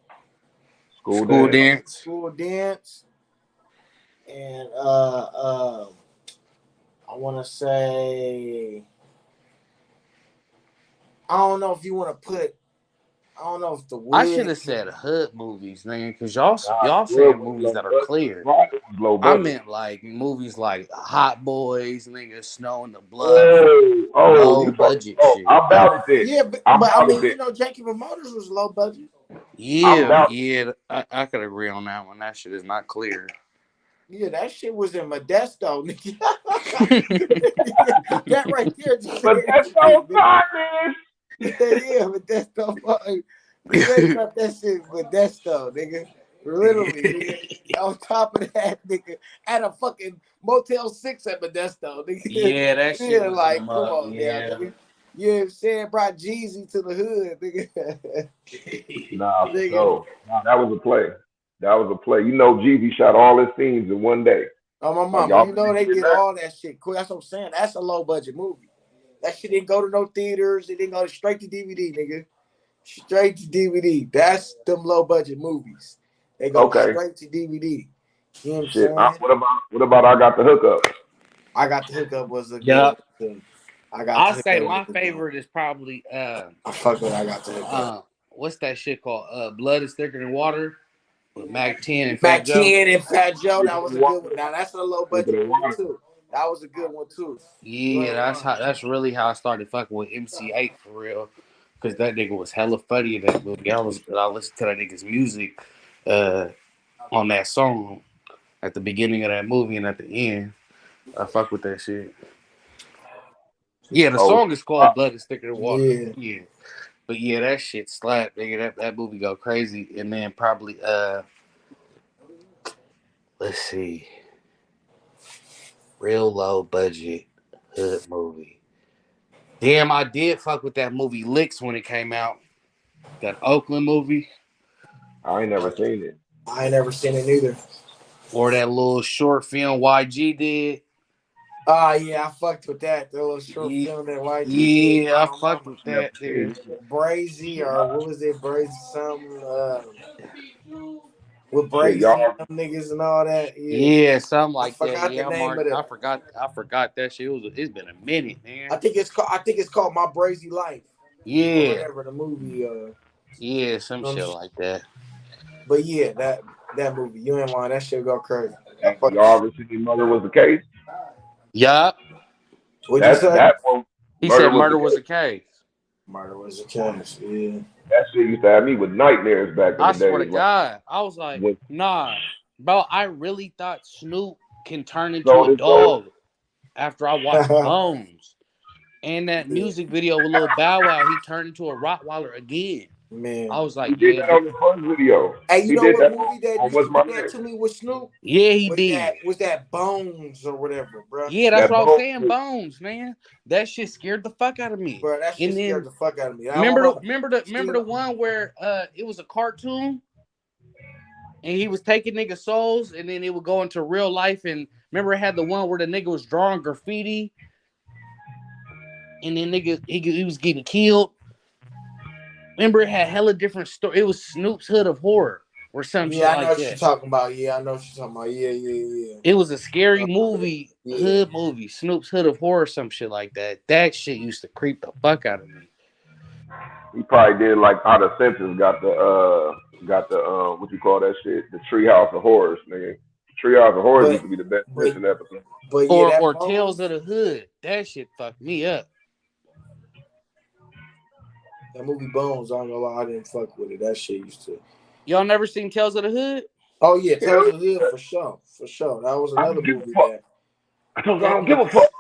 school School dance. dance. school dance, and I want to say, I don't know if you want to put, I don't know if the I should wood. have said hood movies, man, because y'all Good saying was movies low that are budget. clear. Friday was low I budget. meant like movies like Hot Boys, nigga, Snow in the Bluff, You low talking? budget Oh, shit. I'm about it then. Yeah, I'm but I about it mean, then. you know, Janky promoters was low budget. I'm Yeah, about. yeah, I could agree on that one. That shit is not clear. Yeah, that shit was in Modesto, nigga. That right there just said But that's shit, so nigga. fun, man. Yeah, Modesto. You ain't got that shit Modesto, nigga. Literally, nigga. On top of that, nigga, at a fucking Motel 6 at Modesto, nigga. Yeah, that shit Yeah, was in the like, come mud. on now, Yeah. nigga. You know what I'm saying? Brought Jeezy to the hood, nigga. Nah, for Nigga. sure. Nah, that was a play. That was a play. You know, Jeezy shot all his scenes in one day. Oh my Like mama, y'all you know been they getting did that? all that shit quick. That's what I'm saying. That's a low budget movie. That shit didn't go to no theaters. It didn't go straight to DVD, nigga. Straight to DVD. That's them low budget movies. They go Okay. straight to DVD. You know what I'm Shit. saying? What about I got the hookup? I got the hookup was a good Yeah, one too. I got the I'll say hookup was my a good one. favorite is probably I fuck with I got the hookup. what's that shit called? Blood is thicker than water with Mac 10 and Fat Mac Joe. 10 and Fat Joe, that was a good one. Water. Now that's a low Drinking budget the movie water. too. That was a good one too. You Yeah, ain't lying. that's really how I started fucking with MC8 for real. Cause that nigga was hella funny in that movie. I listened to that nigga's music uh on that song at the beginning of that movie and at the end. I fuck with that shit. Yeah, the Oh, song is called Blood is Thicker Than Water. Yeah. Yeah. But yeah, that shit slap, nigga. That movie go crazy. And then probably let's see. Real low budget hood movie. Damn, I did fuck with that movie Licks when it came out. That Oakland movie. I ain't never seen it. I ain't never seen it either. Or that little short film YG did. Oh yeah, I fucked with that. The little short Yeah, film that YG did. yeah, I My fucked mama. with Never that, nigga. seen it. Brazy or what was it? Brazy something with Shit, Brazy y'all. and them niggas and all that. Yeah. Yeah, something I like that. forgot the Yeah, I'm name of already, the I forgot that shit. It's been a minute, man. I think it's called My Brazy Life or Yeah, whatever the movie yeah, some um, shit like that. but yeah, that movie. You ain't lying, that shit go crazy. I fuck Y'all ever seen Murder Was the Case? Yup. What'd you That say? that one, He Murder said Was the murder was a Case. case. Murder was a case, yeah. That shit used to have me with nightmares back in I the swear to days. Like God, I was like, when nah, bro. I really thought Snoop can turn into sold a his soul. dog after I watched Bones and that Yeah, music video with Lil Bow Wow. He turned into a Rottweiler again. I man. was He like, did yeah, that on the first video. Hey, you He know did what that movie that on used What's to My do that Name. to me with Snoop? yeah, he did. Was that Bones or whatever, bro? Yeah, that's That what I was bone saying. shit. Bones, man. That shit scared the fuck out of me. Bro, that shit And scared then the fuck out of me. I don't know. remember See, the one where it was a cartoon and he was taking nigga souls and then it would go into real life and remember it had the one where the nigga was drawing graffiti and then nigga he was getting killed. Remember it had hella different story. It was Snoop's Hood of Horror or some yeah, shit I know like what you're that. talking about. Yeah, I know what you're talking about. Yeah, yeah, It was a scary yeah. movie, Yeah. hood movie, Snoop's Hood of Horror, some shit like that. That shit used to creep the fuck out of me. He probably did like how the Simpsons got the what you call that shit? The Treehouse of Horrors, nigga. Treehouse of Horrors But used to be the best but Simpson episode. but yeah, that Or Tales of Bones, the Hood. That shit fucked me up. that movie Bones, I don't know why I didn't fuck with it. That shit used to. Y'all never seen Tales of the Hood? Oh yeah, Hell Tales of the Hood yeah. for sure, for sure. That was I another don't give a movie fuck. that I don't and give a fuck.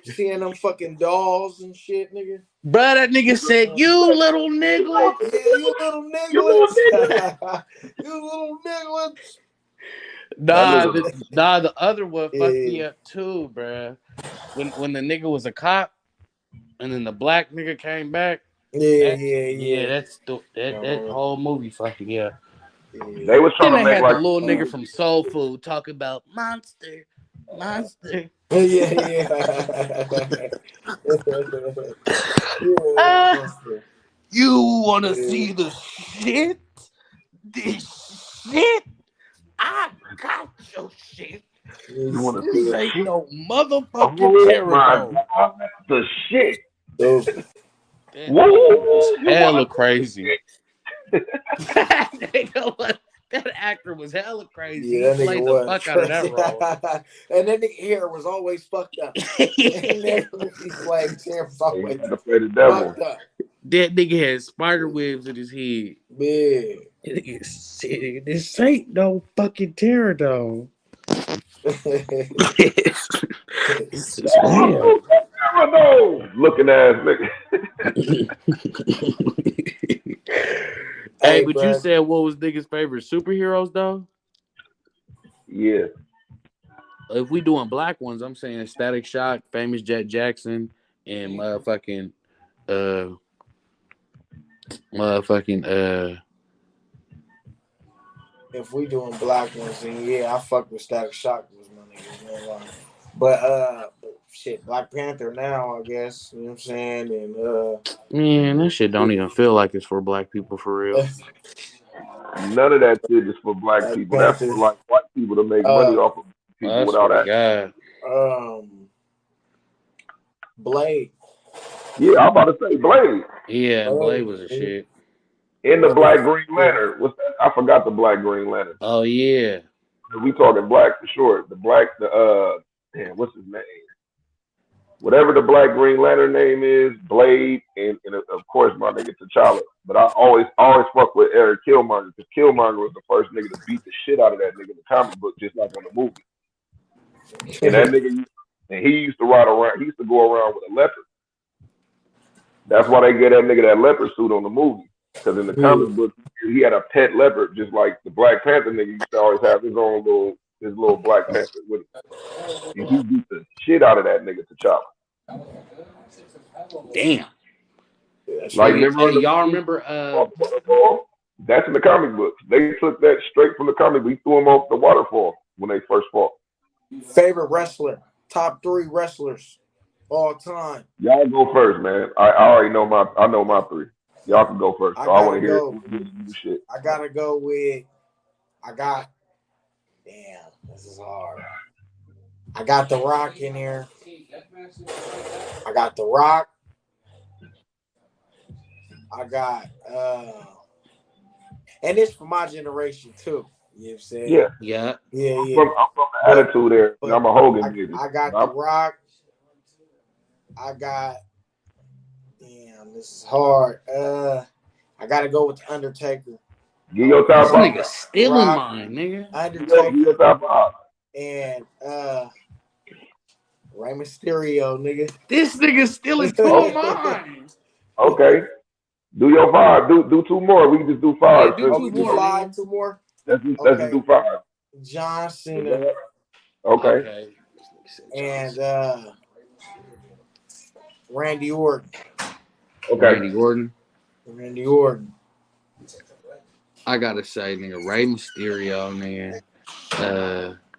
seeing them fucking dolls and shit, nigga. Bruh, that nigga said, Uh, you little nigglets. yeah, you little You little nigglets. nigga. You little nigglets. That Nah, nigga. the other one fucked me Yeah, up too, bruh. When the nigga was a cop and then the black nigga came back. yeah, That yeah, yeah, yeah. that whole movie fucking yeah. They was Then trying to they make had the like little nigga from Soul Food talking about monster, monster. Yeah, yeah. Yeah, Ah, monster. you wanna Yeah. see the shit? This shit? I got your shit. you want to see This the ain't shit. no motherfucking Oh my pterodon. god, the shit. So, That Woo! nigga was You want hella to see the crazy. shit? that that actor was hella crazy. He yeah, that nigga played the was fuck out of that crazy. role. And that nigga hair was always fucked up. And every movie flag hair was He always had to play the devil. fucked up. That nigga had spider webs in his head. Yeah. That nigga said, this ain't no fucking pterodon. This is real. No, looking ass nigga. Hey, Hey, but you bro. said what was niggas' favorite superheroes though? Yeah. If we doing black ones, I'm saying Static Shock, Famous Jet Jackson, and motherfucking if we doing black ones, then yeah, I fuck with Static Shock was my nigga. You know, but shit, Black Panther now, I guess. You know what I'm saying? And Man, that shit don't even feel like it's for black people for real. None of that shit is for black Black people. That's Panther. for like white people to make money Uh, off of people I without swear to that. God. Blade. Yeah, I'm about to say Blade. Yeah, Blade Blade. was a shit. In the Blade. Black Green Lantern. What's that? I forgot the Black Green Lantern. Oh yeah. We talking black for sure. Damn, what's his name? Whatever the Black Green Lantern name is, Blade, and of course my nigga T'Challa. But I always fuck with Eric Killmonger because Killmonger was the first nigga to beat the shit out of that nigga in the comic book, just like on the movie. And that nigga, and he used to ride around. He used to go around with a leopard. That's why they get that nigga that leopard suit on the movie. Because in the comic book, he had a pet leopard, just like the Black Panther nigga used to always have his little Black Panther with him. And he beat the shit out of that nigga T'Challa. Damn. Like, Hey, y'all remember that's in the comic books. They took that straight from the comic book. We threw him off the waterfall when they first fought. Favorite wrestler? Top 3 wrestlers all time. Y'all go first, man. I already know my 3. Y'all can go first. So I want to hear shit. I gotta go with. Damn, this is hard. I got The Rock in here. I got The Rock. I got and it's for my generation too. You know what I'm saying? Yeah. Yeah. I'm from the attitude there. I'm a Hogan nigga. I got The Rock. I got this is hard. I gotta go with The Undertaker. Get your top 5. Nigga stealing mine, nigga. Undertaker. Get your top 5. And Rey Mysterio, nigga. This nigga stealing 2 of mine. Okay. Do your 5. Do 2 more. We can just do 5. Yeah, do 2 more. 5, 2 more. Let's just do 5. John Cena. Okay. And Randy Orton. Okay. Randy Orton. I gotta say, nigga, Rey Mysterio, nigga.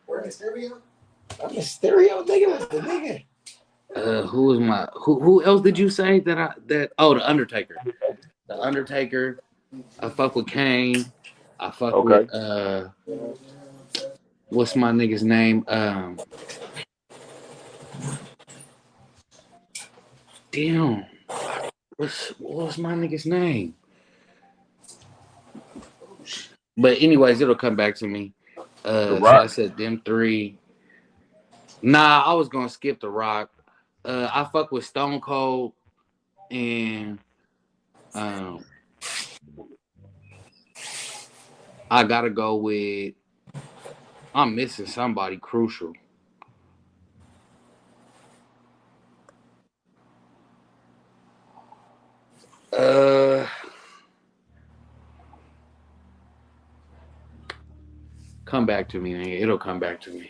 Mysterio, nigga, was the nigga. Who else did you say the Undertaker. The Undertaker. I fuck with Kane. I fuck with what's my nigga's name? Damn. What was my nigga's name? But anyways, it'll come back to me. So I said them 3. Nah, I was gonna skip The Rock. I fuck with Stone Cold and I gotta go with. I'm missing somebody crucial. Come back to me, nigga. It'll come back to me.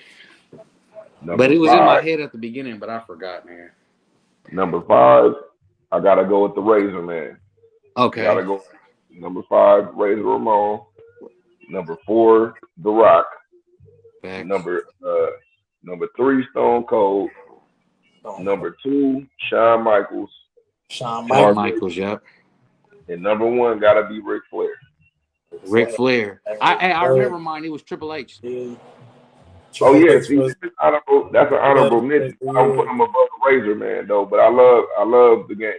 But it was in my head at the beginning, but I forgot, man. Number 5, I gotta go with the Razor Man. Okay. Gotta go. Number 5, Razor Ramon. Number 4, The Rock. Back. Number 3, Stone Cold. Number 2, Shawn Michaels. Shawn Michaels, yep. And number 1 gotta be Ric Flair. Ric Flair. I remember mine. It was Triple H. Yeah. Oh yeah, see, that's an honorable mention. I don't put him above the Razor Man though, but I love the game.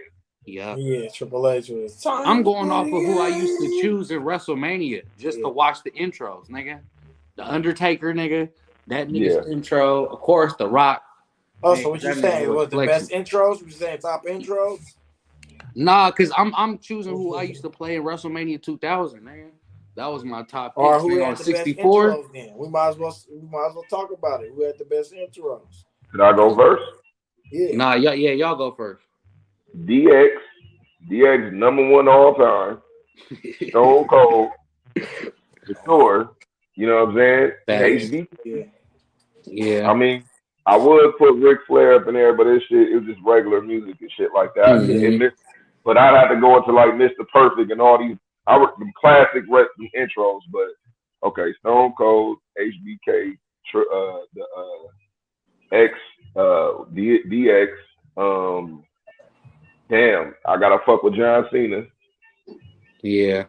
Yeah, Triple H was. I'm going off of who I used to choose in WrestleMania just to watch the intros, nigga. The Undertaker, nigga. That nigga's intro. Of course, The Rock. Oh, so what you saying? Was the best intros? You saying top intros? Nah, cause I'm choosing who I used to play in WrestleMania 2000, man. That was my top pick. Or who had the 64. best intros then? We might as well talk about it. Who had the best intros? Should I go first? Yeah. Nah, y'all go first. DX number 1 all time. Stone Cold. For sure. You know what I'm saying? HB. Yeah. I mean, I would put Ric Flair up in there, but it was just regular music and shit like that. Mm-hmm. But I'd have to go into like Mr. Perfect and all these the classic wrestling intros. But Okay, Stone Cold, HBK, the X, DX. Um, damn, I gotta fuck with John Cena. Yeah.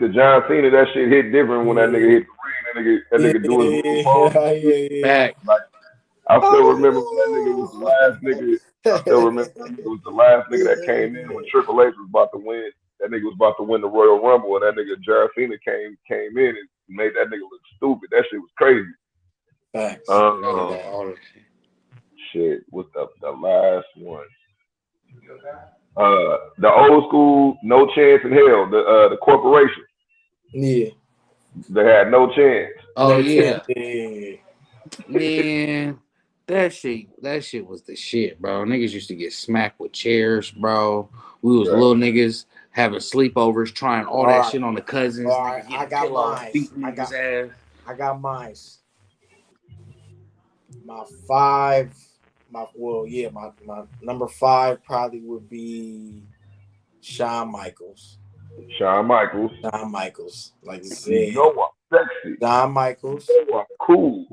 To John Cena, that shit hit different when that nigga Yeah, hit the ring. That nigga do his little pose yeah, and shit. yeah, Back. Like I still remember when that nigga was the yeah. last nigga. I still remember that nigga was the last nigga that came in when Triple H was about to win. That nigga was about to win the Royal Rumble, and that nigga John Cena came in and made that nigga look stupid. That shit was crazy. Facts. I forgot Um, about all this shit, what's the last one? The old school, No Chance in Hell. The corporation. Yeah. They had no chance. Oh No chance. yeah. Yeah. Man, that shit was the shit, bro. Niggas used to get smacked with chairs, bro. We was Yeah. little niggas having sleepovers, trying all All that right. shit on the cousins, All right. niggas I getting got pillows, mine. beating niggas ass. I got mine. My five. My number five probably would be Shawn Michaels. Shawn Michaels. Shawn Michaels. Like I You said. know I'm sexy. Shawn Michaels. You know I'm cool.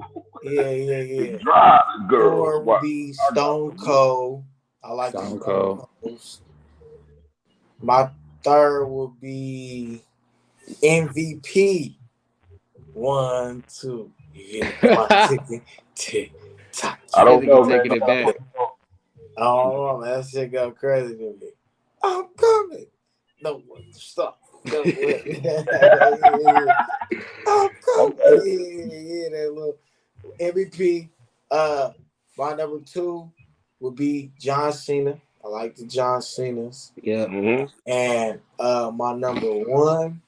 Yeah. It drives girls. Four would What? be I got Stone the money. Cold. I like the Stone Stone Cold. Colds. My third would be MVP. One, two. You hear the clock ticking. Tick, tock. I That don't nigga know, man. taking it back. Oh, man, that shit go crazy to me. I'm coming. No one stop. No one. I'm coming. Okay. Yeah, that little MVP. My number two would be John Cena. I like the John Cenas. Yep. Mm-hmm. And my number one,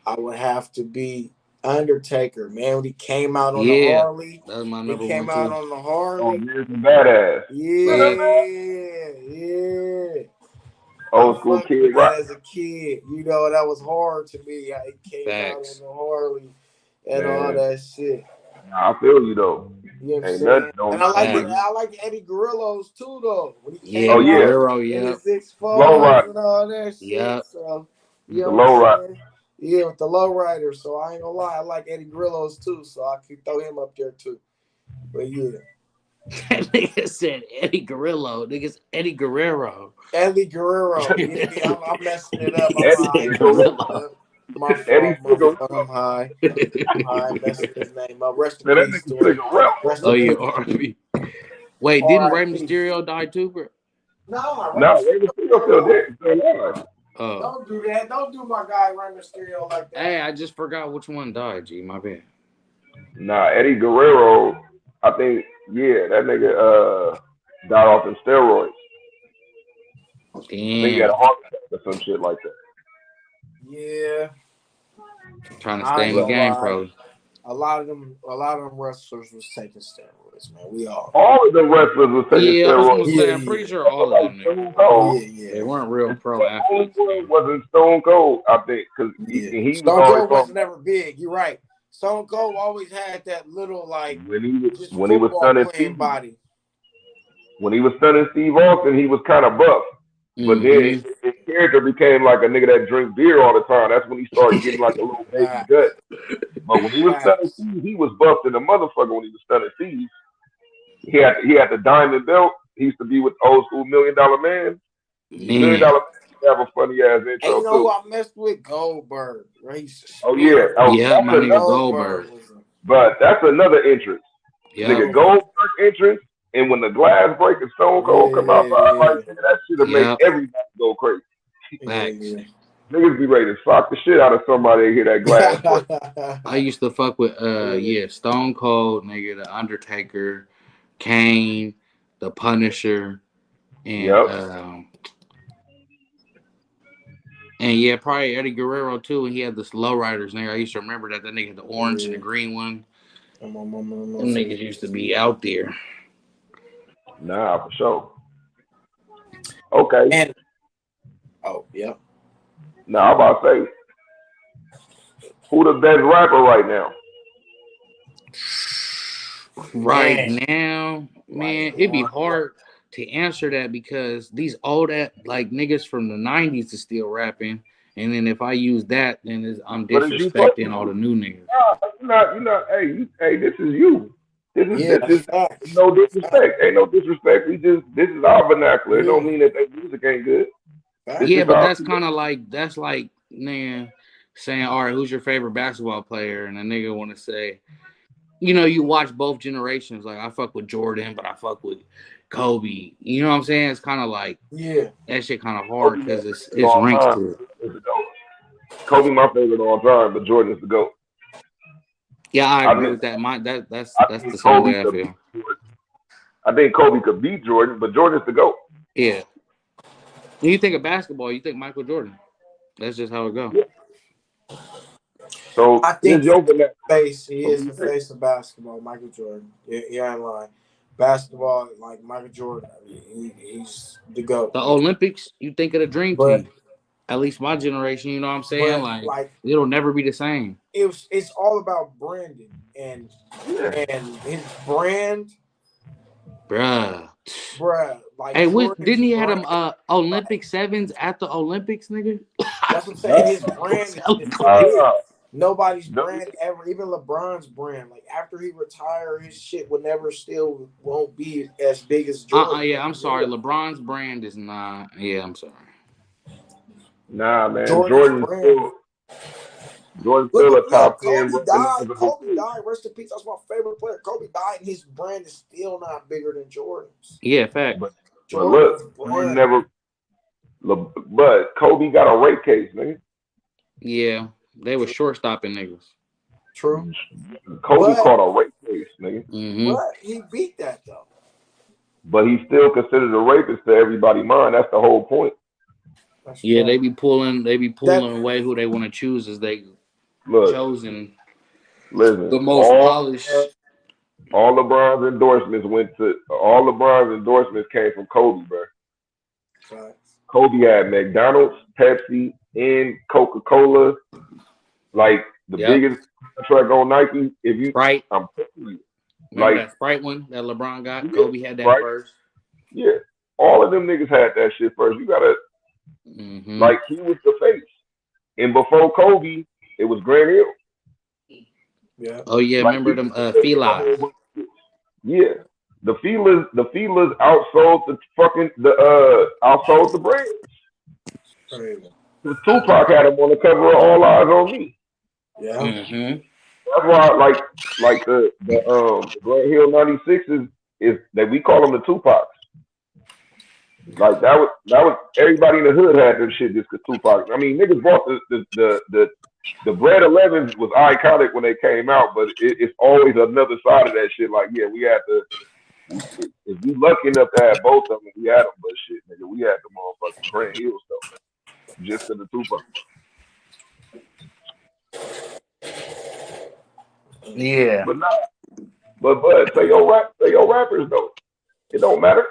I would have to be Undertaker. Man, when he came out on the Yeah. Harley, That was my he number one came out too. on the Oh, Harley. here's a badass. Yeah. Yeah. I Old school fucked with kid rock. that as a kid. You know, that was hard to me. How he came out on Facts. the Harley and all Man, that shit. I feel you though. You know what I'm Ain't nothing, saying? don't And I like nothing it. with Facts. I like Eddie Guerrillo's too, though. When he Yeah, Oh came out yeah, Guerrero, in yep. his six low fours rider, and all that shit. Yep. So you the know what I'm low rider. saying? Yeah, with the lowrider. So I ain't gonna lie, I like Eddie Guerrillo's too. So I could throw him up there too. But yeah, That nigga said Eddie Guerrero. Nigga's Eddie Guerrero. Eddie Guerrero. Yeah, I'm messing it up. I'm Nigga Eddie high said messing Cigarette. it Guerrero. up. My Eddie fault. My fault. Cigarette. I'm high. I'm high messing his name up. Rest in Man, that peace nigga to him. Cigarette. Rest Oh in yeah, peace. R&B. Wait, didn't Rey R.I.P. Mysterio die too, bro? No, Rey No, Eddie Mysterio Cigarette still still alive. dead, still alive. Oh. Don't do that. Don't do my guy Rey Mysterio like Hey, that. I just forgot which one died, G. My bad. Nah, Eddie Guerrero. I think that nigga died off in steroids. I think he had a Damn. heart attack or some shit like that. Yeah, Trying to I stay ain't in the But gonna game, lie. probably. A lot of them wrestlers was taking steroids, man. We all. all of the wrestlers was taking Yeah, I was gonna steroids. Yeah, say, I'm yeah, pretty sure all of Like them niggas. Stone Cold. yeah. They weren't real pro The only athletes, one though. wasn't Stone Cold, I think, because Yeah. he was Stone always Cold talking wasn't about ever big. You're right. Stone Cold always had that little like just when he was football stunning playing Steve. body. When he was stunning Steve Austin, he was kind of buff. But then Mm-hmm. his character became like a nigga that drink beer all the time. That's when he started getting like a little baby gut. Facts. But when he was stunning Facts. Steve, he was buffed in the motherfucker when he was stunning Steve. He had the diamond belt. He used to be with old school $1 Million Man. Million Man. Dollar Man used to have a funny ass And intro you know who too. I messed with? Goldberg. Right? He used to Oh yeah. spit. Oh, Yep, that's my nigga another. Goldberg Goldberg. was a But that's another entrance. Yep. Nigga, yeah, Goldberg entrance, and when the glass break and Stone Cold come out, yeah, like nigga, that should have make Yep. everybody go crazy. Facts. yeah, Niggas be ready to sock the shit out of somebody and hear that glass break. I yeah. used to fuck with Yeah. yeah, Stone Cold, nigga, the Undertaker, Kane, the Punisher, and Yep. yeah, probably Eddie Guerrero too. And he had the Slow Riders nigga. I used to remember that nigga had the orange and the Yeah. green one. Come on, mama, Them niggas used to be out there. Nah, for sure. Okay. and oh yeah. Now I'm about to say, who the best rapper right now? Right Man, now, right man, it'd be now. hard to answer that because these old like niggas from the '90s is still rapping, And then if I use that, then I'm But is you fucking disrespecting all the new niggas. you're not. Hey, hey, this is you. Yeah, This facts. no Facts. disrespect. Ain't no disrespect. We just this is our vernacular. It Yeah, don't mean that their music ain't good. This facts. Yeah, is but our that's kind of like man saying, all right, who's your favorite basketball player? And a nigga want to say, you watch both generations. Like I fuck with Jordan, but I fuck with Kobe. You know what I'm saying? It's kind of like Yeah. that shit kind of Kobe hard my because favorite of it's all ranks time. to it. Is the GOAT. Kobe my favorite of all time, but Jordan is the GOAT. Yeah, I I agree think with that. That's think the same Kobe way I could beat feel. Jordan. I think Kobe could beat Jordan, but Jordan is the GOAT. Yeah. When you think of basketball, you think Michael Jordan. That's just how it go. Yeah. So I here's think your vernacular. he So what is you the think? face of basketball, Michael Jordan. Yeah, you ain't lying. Basketball, like Michael Jordan, he's the GOAT. The Olympics, you think of the Dream But Team. At least my generation, you know what I'm saying? but Like like it'll never be the same. it's all about branding Yeah. and his brand, Bruh. bruh. Like Hey, what Jordan's didn't he had brand, them like Olympic sevens at the Olympics, nigga? that's what I'm saying. Nah, And his brand is So just crazy. big. nah. Nobody's The- brand ever, even LeBron's brand. Like after he retire, his shit will never still won't be as big as Jordan. Yeah, Like I'm sorry. LeBron's brand is not. Yeah, I'm sorry. Nah, man. Jordan's brand. Jordan's Look, still a look, top 10 Kobe died. recognizable Kobe player. died. Rest in peace. That's my favorite player. Kobe died, and his brand is still not bigger than Jordan's. Yeah, facts. But look, Jordan's Jordan brand, never. But Kobe got a rape case, nigga. Yeah, they were true, short stopping niggas. true. Kobe But caught a rape case, nigga. Hmm. he beat that though. But he's still considered a rapist to everybody's mind. That's the whole point. That's Yeah, fact. they be That pulling away who they want to choose as they Look, chosen listen. the most polished. All LeBron's endorsements came from Kobe, bro. facts. Kobe had McDonald's, Pepsi, and Coca-Cola, like the Yep. biggest contract on Nike. Sprite. I'm telling you, Remember like, that Sprite one that LeBron got? yeah, Kobe had that right? first. Yeah, all of them niggas had that shit first. You gotta Hmm. like he was the face, and before Kobe, it was Grant Hill. Yeah. Oh yeah, Like he remember was them the face of a whole felines? bunch of shit. Yeah, the feelers outsold the brand. Crazy. Because Tupac had him on the cover of All Eyes on Me. Yeah. Hmm. That's why, like the Grant Hill '96 is that we call them the Tupacs. Like that was everybody in the hood had them shit just because Tupac. I mean, niggas bought the Bread 11s was iconic when they came out, but it's always another side of that shit. Like, yeah, we had to. If you lucky enough to have both of them, we had them, but shit, nigga, we had the motherfucking Grant Hill stuff just because of Tupac. Yeah. But nah, but say your rappers though. It don't matter.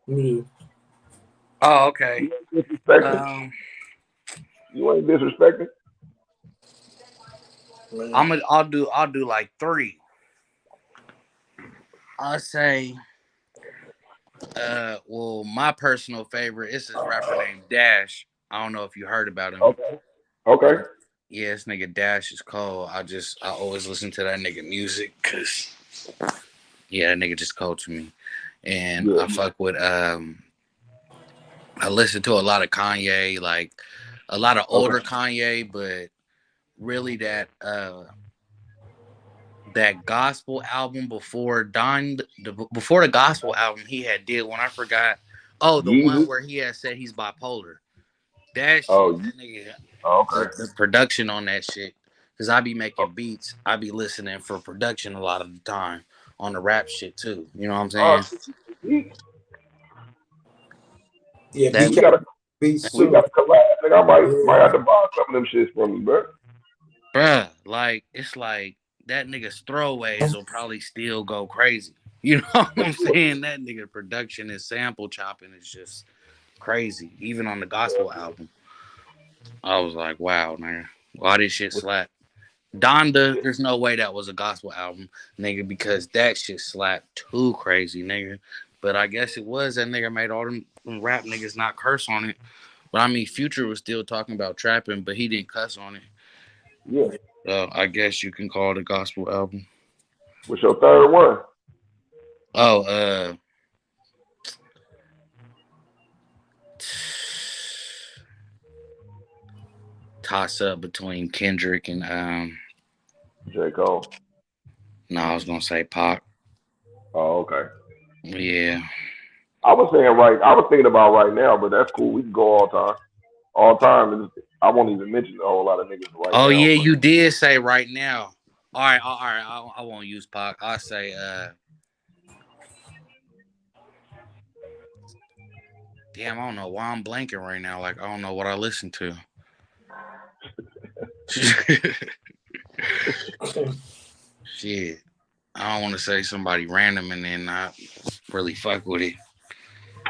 Yeah. Oh, okay. You ain't disrespecting. Um, You ain't disrespecting. Man. I'll do like three. I'll say, well, my personal favorite is this rapper named Dash. I don't know if you heard about him. Okay. Okay. Yeah, this nigga Dash is cold. I always listen to that nigga music because yeah, that nigga just cold to me. And Yeah. I fuck with I listen to a lot of Kanye, like a lot of older Okay. Kanye, but really that gospel album before the gospel album he had did one I forgot. Oh, the one Yeezy. where he had said he's bipolar. That shit, Oh. that nigga, Okay. the production on that shit. Cause I be making beats, I be listening for production a lot of the time on the rap shit too. You know what I'm Oh, saying? we, Yeah, That we BK gotta beats we too. gotta collab. Like, I might Yeah. have to buy some of them shits from you, bro. bruh, like it's like that nigga's throwaways will probably still go crazy. You know what I'm saying? That nigga production and sample chopping is just crazy. Even on the gospel album, I was like, wow, man, why this shit slap? Donda, there's no way that was a gospel album, nigga, because that shit slapped too crazy, nigga. But I guess it was that nigga made all them rap niggas not curse on it. But I mean, Future was still talking about trapping, but he didn't cuss on it. Yeah. So I guess you can call it a gospel album. What's your third one? Oh, toss up between Kendrick and J. Cole. no, I was gonna say Pac. Oh, okay. Yeah. I was thinking about right now, but that's cool. We can go all time. All time is I won't even mention a whole lot of niggas right Oh now, yeah, but you did say right now. All right. I won't use Pac. I'll say damn, I don't know why I'm blanking right now. Like I don't know what I listen to. Shit. I don't want to say somebody random and then not really fuck with it.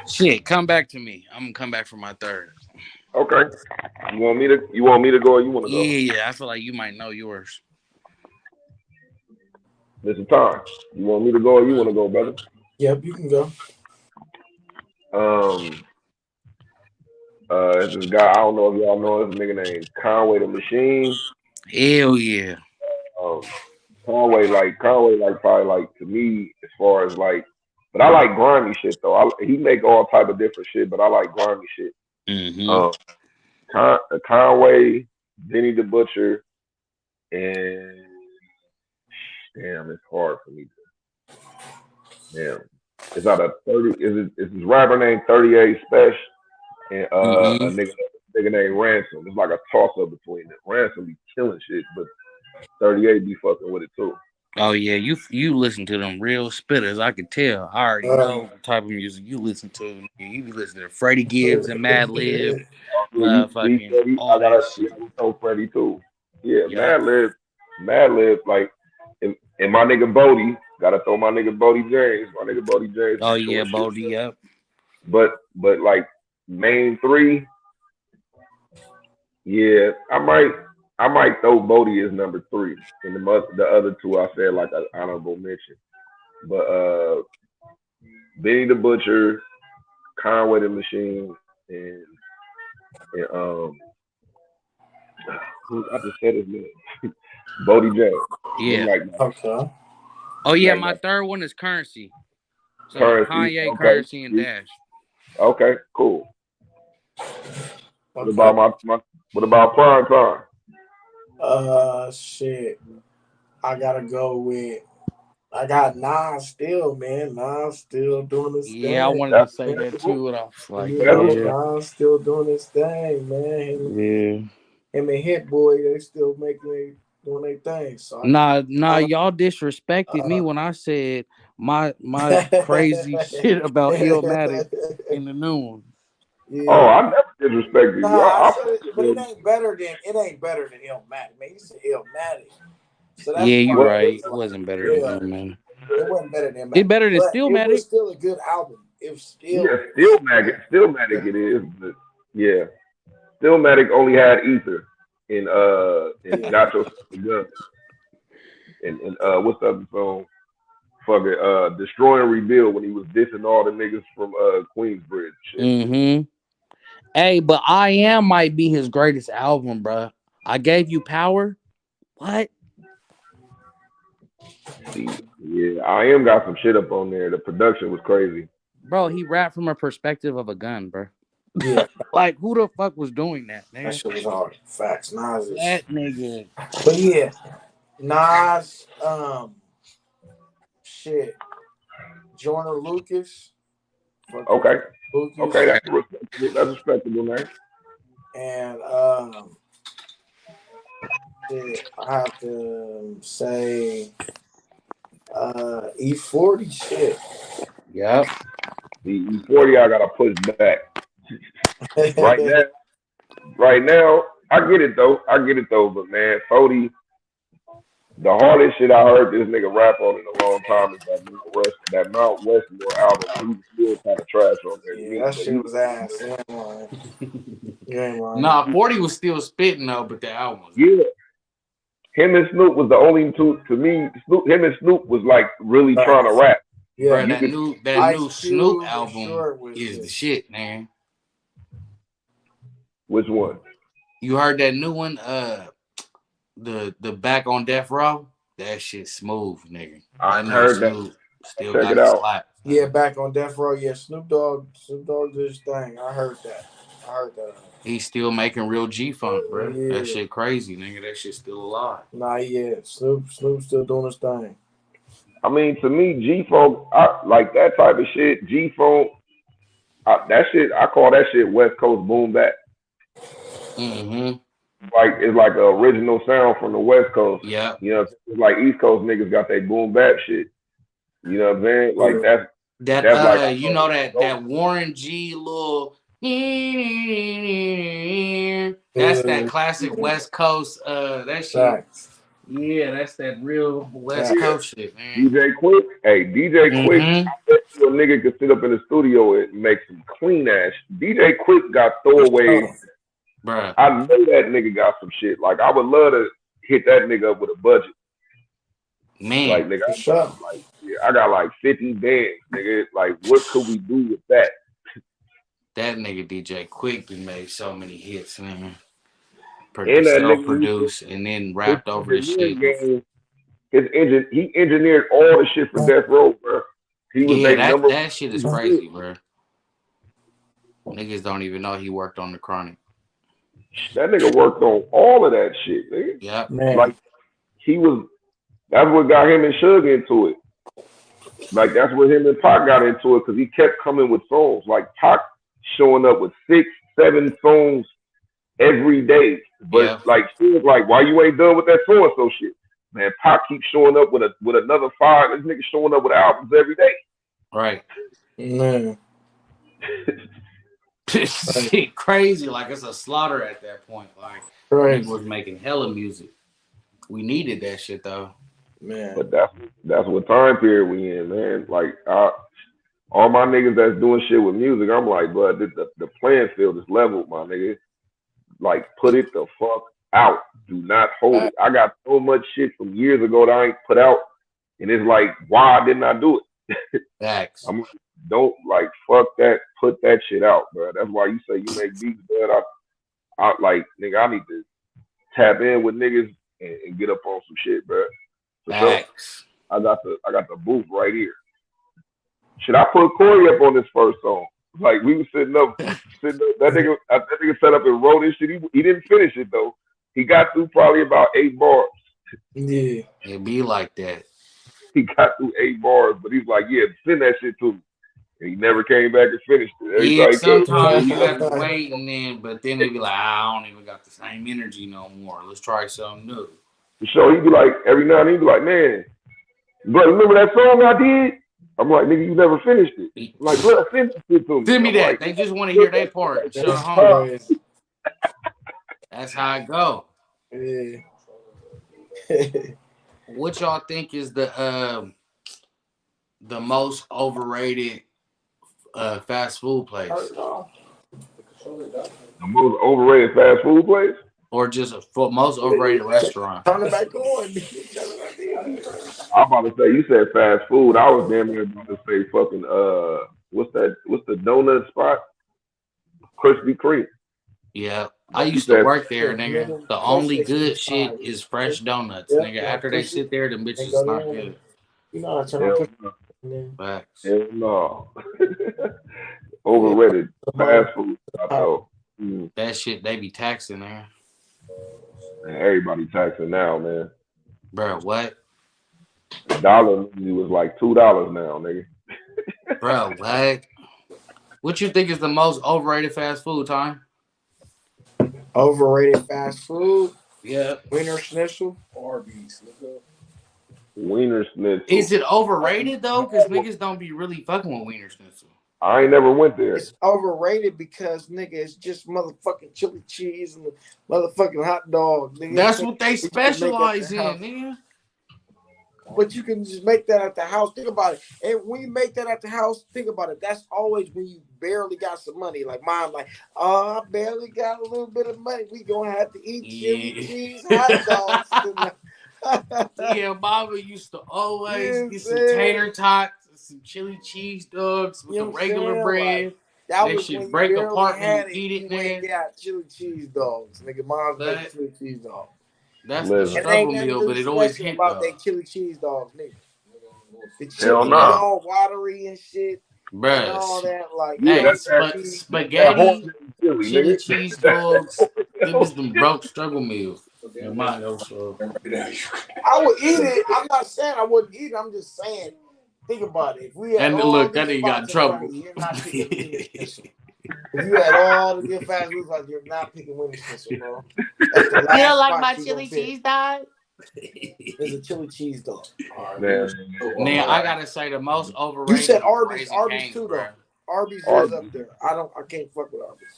Shit, come back to me. I'm gonna come back for my third. okay. You want me to go or you wanna go? Yeah. I feel like you might know yours. Mr. Time. You want me to go or you wanna go, brother? Yep, you can go. Um it's this guy, I don't know if y'all know this nigga named Conway the Machine. Hell yeah. Um Conway like probably like to me as far as like but I like grimy shit though. He make all type of different shit, but I like grimy shit. Mm-hmm. Um Conway, Benny the Butcher, and damn, it's hard for me to damn. It's not a 30 is this rapper named 38 Special and a Mm-hmm. nigga named Ransom. It's like a toss up between them. Ransom be killing shit, but 38 be fucking with it too. Oh yeah, you listen to them real spitters. I can tell. I already Uh, know the type of music you listen to. You be listening to Freddie Gibbs and Mad Lib, Yeah, you see motherfucking Freddie, all that shit. you know Freddie too. Yeah, Yup. Mad Lib, like and my nigga Bodie, gotta throw my nigga Bodie James. My nigga Bodie James Oh be yeah, doing shit. Bodie. Yup. But like main three, yeah, I might throw Bodie as number three. And the other two I said like an honorable mention. But Benny the Butcher, Conway the Machine, and who I just said his name. Bodie James. Them Yeah. like okay. Oh yeah, like my my third one is Currency. So currency. Kanye, Okay. Currency, and Dash. Okay, cool. What Okay. about my what about prime time? Shit. I gotta go with. I got Nas still, man. Nas still doing his Yeah, I thing. wanted to That's say that acceptable. too. And I was like, You know, Acceptable. yeah, Nas still doing his thing, man. yeah. Him and Hit Boy, they still doing their thing. So Nah, I, y'all disrespected me uh, when I said my crazy shit about Illmatic in the new one. Oh, yeah. I never disrespected you. Nah, I I said it, but it ain't better than Illmatic, man. You said Illmatic, so that's Yeah, you why what it right. was It like, wasn't better than yeah, Illmatic. it wasn't better than It Illmatic, better than but it Stillmatic. was still a good album. It was yeah, still Stillmatic. yeah. Stillmatic it is, but yeah. Stillmatic only had Ether in Yeah. Nacho the Gun. And what's the other song? Fuck it, Destroy and Rebuild when he was dissing all the niggas from Queensbridge and shit. Mm-hmm. Hey, but I Am might be his greatest album, bro. I Gave You Power. What? See, yeah, I am got some shit up on there. The production was crazy. Bro, he rapped from a perspective of a gun, bro. Yeah, Like, who the fuck was doing that, that man? shit was hard. Facts. Nas is, That nigga. but yeah, Nas, shit, Joyner Lucas, fuck with Okay, okay, Lucas, Okay. that's respectable. That's respectable, man. and shit, I have to say, E40 shit. Yep. The E40, I gotta push back right now. Right now, I get it though. I get it though. But man, 40, the hardest shit I heard this nigga rap on in a long time is that Mount Westmore album. He was still kind of trash on there to Yeah, me, that but he shit was was ass. You ain't lying. You ain't lying. Nah, 40 was still spitting though, but the album was yeah. Him and Snoop was the only two to me. Him and Snoop was like really trying to Facts. rap. bro, Yeah, You that could, new Ice Snoop Cube and album Short was is the just shit, man. Which one? You heard that new one? The back on death row. That shit smooth, nigga. I That nigga heard that. Snoop still Check got it his out. slap. Yeah, back on death row. Yeah, Snoop Dogg did his thing. I heard that. I heard that. He's still making real G funk, bro. That Yeah, shit crazy, nigga. That shit still alive. not yet. Snoop still doing his thing. I mean, to me, G Funk, like that type of shit. G Funk, that shit. I call that shit West Coast boom bap. Mm-hmm. Like it's like the original sound from the West Coast. Yep. You know, it's like East Coast niggas got that boom bap shit. You know what I'm saying? Like Yeah, That that's like you know that Warren G little that's that yeah, classic West Coast that shit. facts, Yeah, that's that real West facts. yeah. Coast shit, man. DJ Quick, hey DJ Quick, Mm-hmm. I bet you a nigga could sit up in the studio and make some clean ass. DJ Quick got For throwaways. sure. Bruh. I know that nigga got some shit. Like I would love to hit that nigga up with a budget. Man, Like nigga, For sure. I got like 50 bands, nigga. Like what could we do with that? that nigga DJ Quick been made so many hits, man. And that nigga, Self-produced and then his rapped over the engineering shit. game, he engineered all the shit for Death Row, bro. He was Yeah, their that number that shit is one. crazy, bro. Niggas don't even know he worked on the Chronic. That nigga worked on all of that shit, nigga. Yep. Man, Like he was. That's what got him and Suge into it. Like that's what him and Pac got into it because he kept coming with songs. Like Pac showing up with 6, 7 songs every day. But Yep. like she was like, why you ain't done with that so and so shit? Man, Pac keeps showing up with another 5. This nigga showing up with albums every day. Right. man, Shit crazy. Like it's a slaughter at that point. Like nigga crazy, was making hella music. We needed that shit though. man. But that's what time period we in, man. Like all my niggas that's doing shit with music, I'm like, but the playing field is leveled, my nigga. Like put it the fuck out. Do not hold it. I got so much shit from years ago that I ain't put out, and it's like, why didn't I do it? Facts. I'm like, don't like fuck that. Put that shit out, bro. That's why you say you make beats, bro. I like nigga. I need to tap in with niggas and get up on some shit, bro. For sure. Facts. I got the booth right here. Should I put Corey up on this first song? Like we was sitting up. That nigga set up and wrote this shit. He didn't finish it though. He got through probably about 8 bars. Yeah, It be like that. He got through 8 bars, but he's like, yeah, send that shit to me. And he never came back and finished it. Every Yeah, time he came, sometimes you got to wait and then, but then they be like, I don't even got the same energy no more. Let's try something new. for sure, he'd be like, every now and then he'd be like, man, bro, remember that song I did? I'm like, nigga, you never finished it. I'm like, bro, send that shit to me. Send me I'm that. like, They just want to hear their part and show the that's homie. crazy. That's how it go. Yeah. What y'all think is the most overrated fast food place, the most overrated fast food place? or just most overrated restaurant? Turn it back on. I'm about to say, you said fast food. I was damn near about to say fucking, what's the donut spot? Krispy Kreme. Yeah, I You used to said, work there, nigga. The only good shit is fresh donuts, Yep, nigga. yeah, After they sit there, the and bitches go is not there. good. You know how to turn on hell push. no. Facts. Hell no. Yeah, Overrated money. fast food. I thought. Mm, That shit they be taxing there, man, everybody taxing now, man. bro. What, A dollar usually was like $2 now, nigga. bro? What? What you think is the most overrated fast food, time? Overrated fast food. Yeah. Wiener Schnitzel. Wiener Schnitzel. Is it overrated though? Because niggas don't be really fucking with Wiener Schnitzel. I ain't never went there. It's overrated because nigga, it's just motherfucking chili cheese and motherfucking hot dog. Nigga. That's what they You can make at specialize the in, house. nigga. But you can just make that at the house. Think about it. And when you make that at the house, think about it. That's always when you barely got some money. Like mine, like, oh, I barely got a little bit of money. We gonna have to eat chili Yeah. cheese hot dogs tonight. Yeah, Mama used to always You know what I'm get some saying? tater tots, some chili cheese dogs with You the know what I'm regular saying? bread. That That was shit when you break barely apart when you had it. eat You it, went and nigga. got chili cheese dogs. Nigga, mom's make That, chili cheese dogs. that's the Listen, And ain't struggle nothing meal, really but it always special hit about though. they chili cheese dogs, nigga. The hell chili be no. Yeah, all watery and shit and all bruh. that. Like, Yeah, Hey, nigga, that's chili cheese. that horse spaghetti, chili, chili nigga. cheese dogs. Them Oh, is them shit. broke struggle meals. In my household. I would eat it. I'm not saying I wouldn't eat it. I'm just saying, think about it. If we had And all look, these that nigga got in spots in front of trouble. you, you're not picking Wiener Schnitzel. If you had all the good fast food spots, you're not picking Wiener Schnitzel, bro. That's the You don't last like spot my you're gonna chili pick. cheese dog? Is a chili cheese dog. Man, Now I gotta say the most You said overrated is Arby's. Raising Arby's Cane's, too, bro. though. Arby's is up Arby's, there. I can't fuck with Arby's.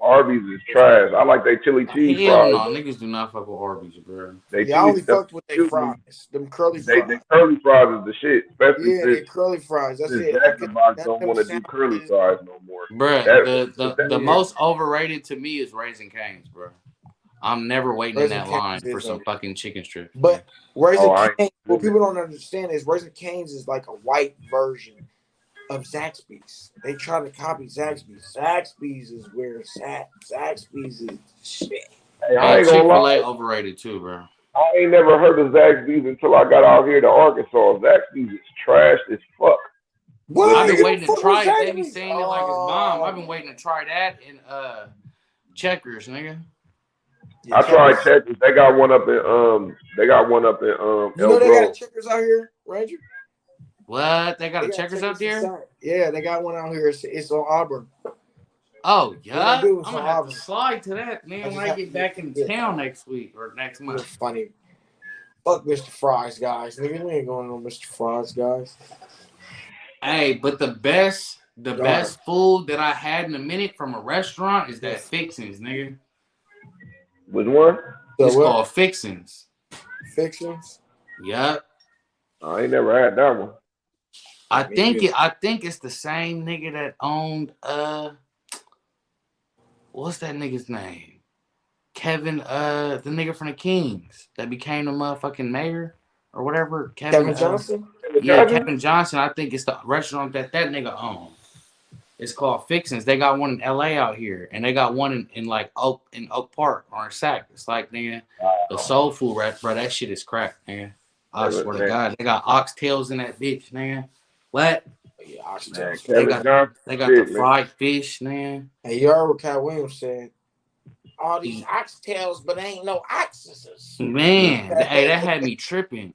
Arby's is trash. I like they chili cheese Hell fries. no, niggas do not fuck with Arby's, bro. They Yeah, I chili, only fucked with their excuse me, fries. Them curly they fries. curly fries is the shit, especially Yeah, since they curly fries. That's it. Jack in Okay. the Box None of don't them want to do curly sandwiches. fries no more. Bruh, That the most overrated to me is Raising Cane's, bro. I'm never waiting in Raising that Cane's line for is some over. fucking chicken strips. But oh, Raising I Cane's, what ain't people don't understand is Raising Cane's is like a white version of Zaxby's. They try to copy Zaxby's. Zaxby's is where it's at. Zaxby's is shit. hey, I Hey, ain't gonna Chick-fil-A lie. overrated too, bro. I ain't never heard of Zaxby's until I got out here to Arkansas. Zaxby's is trash as fuck. What? I've been You don't waiting to fuck with try it. They be Zaxby's? saying it like it's bomb. I've Oh. been waiting to try that in Checkers, nigga. Yeah, I tried Checkers. Checkers. They got one up in You know El they got a Grove. Checkers out here, Ranger? What? They got They a got Checkers up Checkers there? inside. Yeah, they got one out here. It's on Auburn. Oh, Yeah, they yeah. do. It's I'm on gonna have to Auburn. slide to that, I man, just when I have to get get back in good. town next week or next You're month. funny. Fuck Mr. Fries, guys. Nigga, we ain't going on Mr. Fries, guys. Hey, but the best God. food that I had in a minute from a restaurant is that Fixins, nigga. Which one? So It's what? called Fixins. Fictions? Yup. I ain't never had that one. I think it's the same nigga that owned what's that nigga's name? Kevin, the nigga from the Kings that became the motherfucking mayor or whatever. Kevin Johnson? Yeah, Kevin Johnson. I think it's the restaurant that nigga owns. It's called Fixins. They got one in LA out here, and they got one in like Oak Park or in Sac. It's like, nigga, the soul food restaurant, bro. That shit is crack, nigga. I swear to God, they got oxtails in that bitch, nigga. What? Yeah, Man, oxtails. Kevin Johnson. They got the Shit, man. fried fish, man. Hey, you heard what Cat Williams said? All these oxtails, but ain't no oxes. Man, hey, that had me tripping.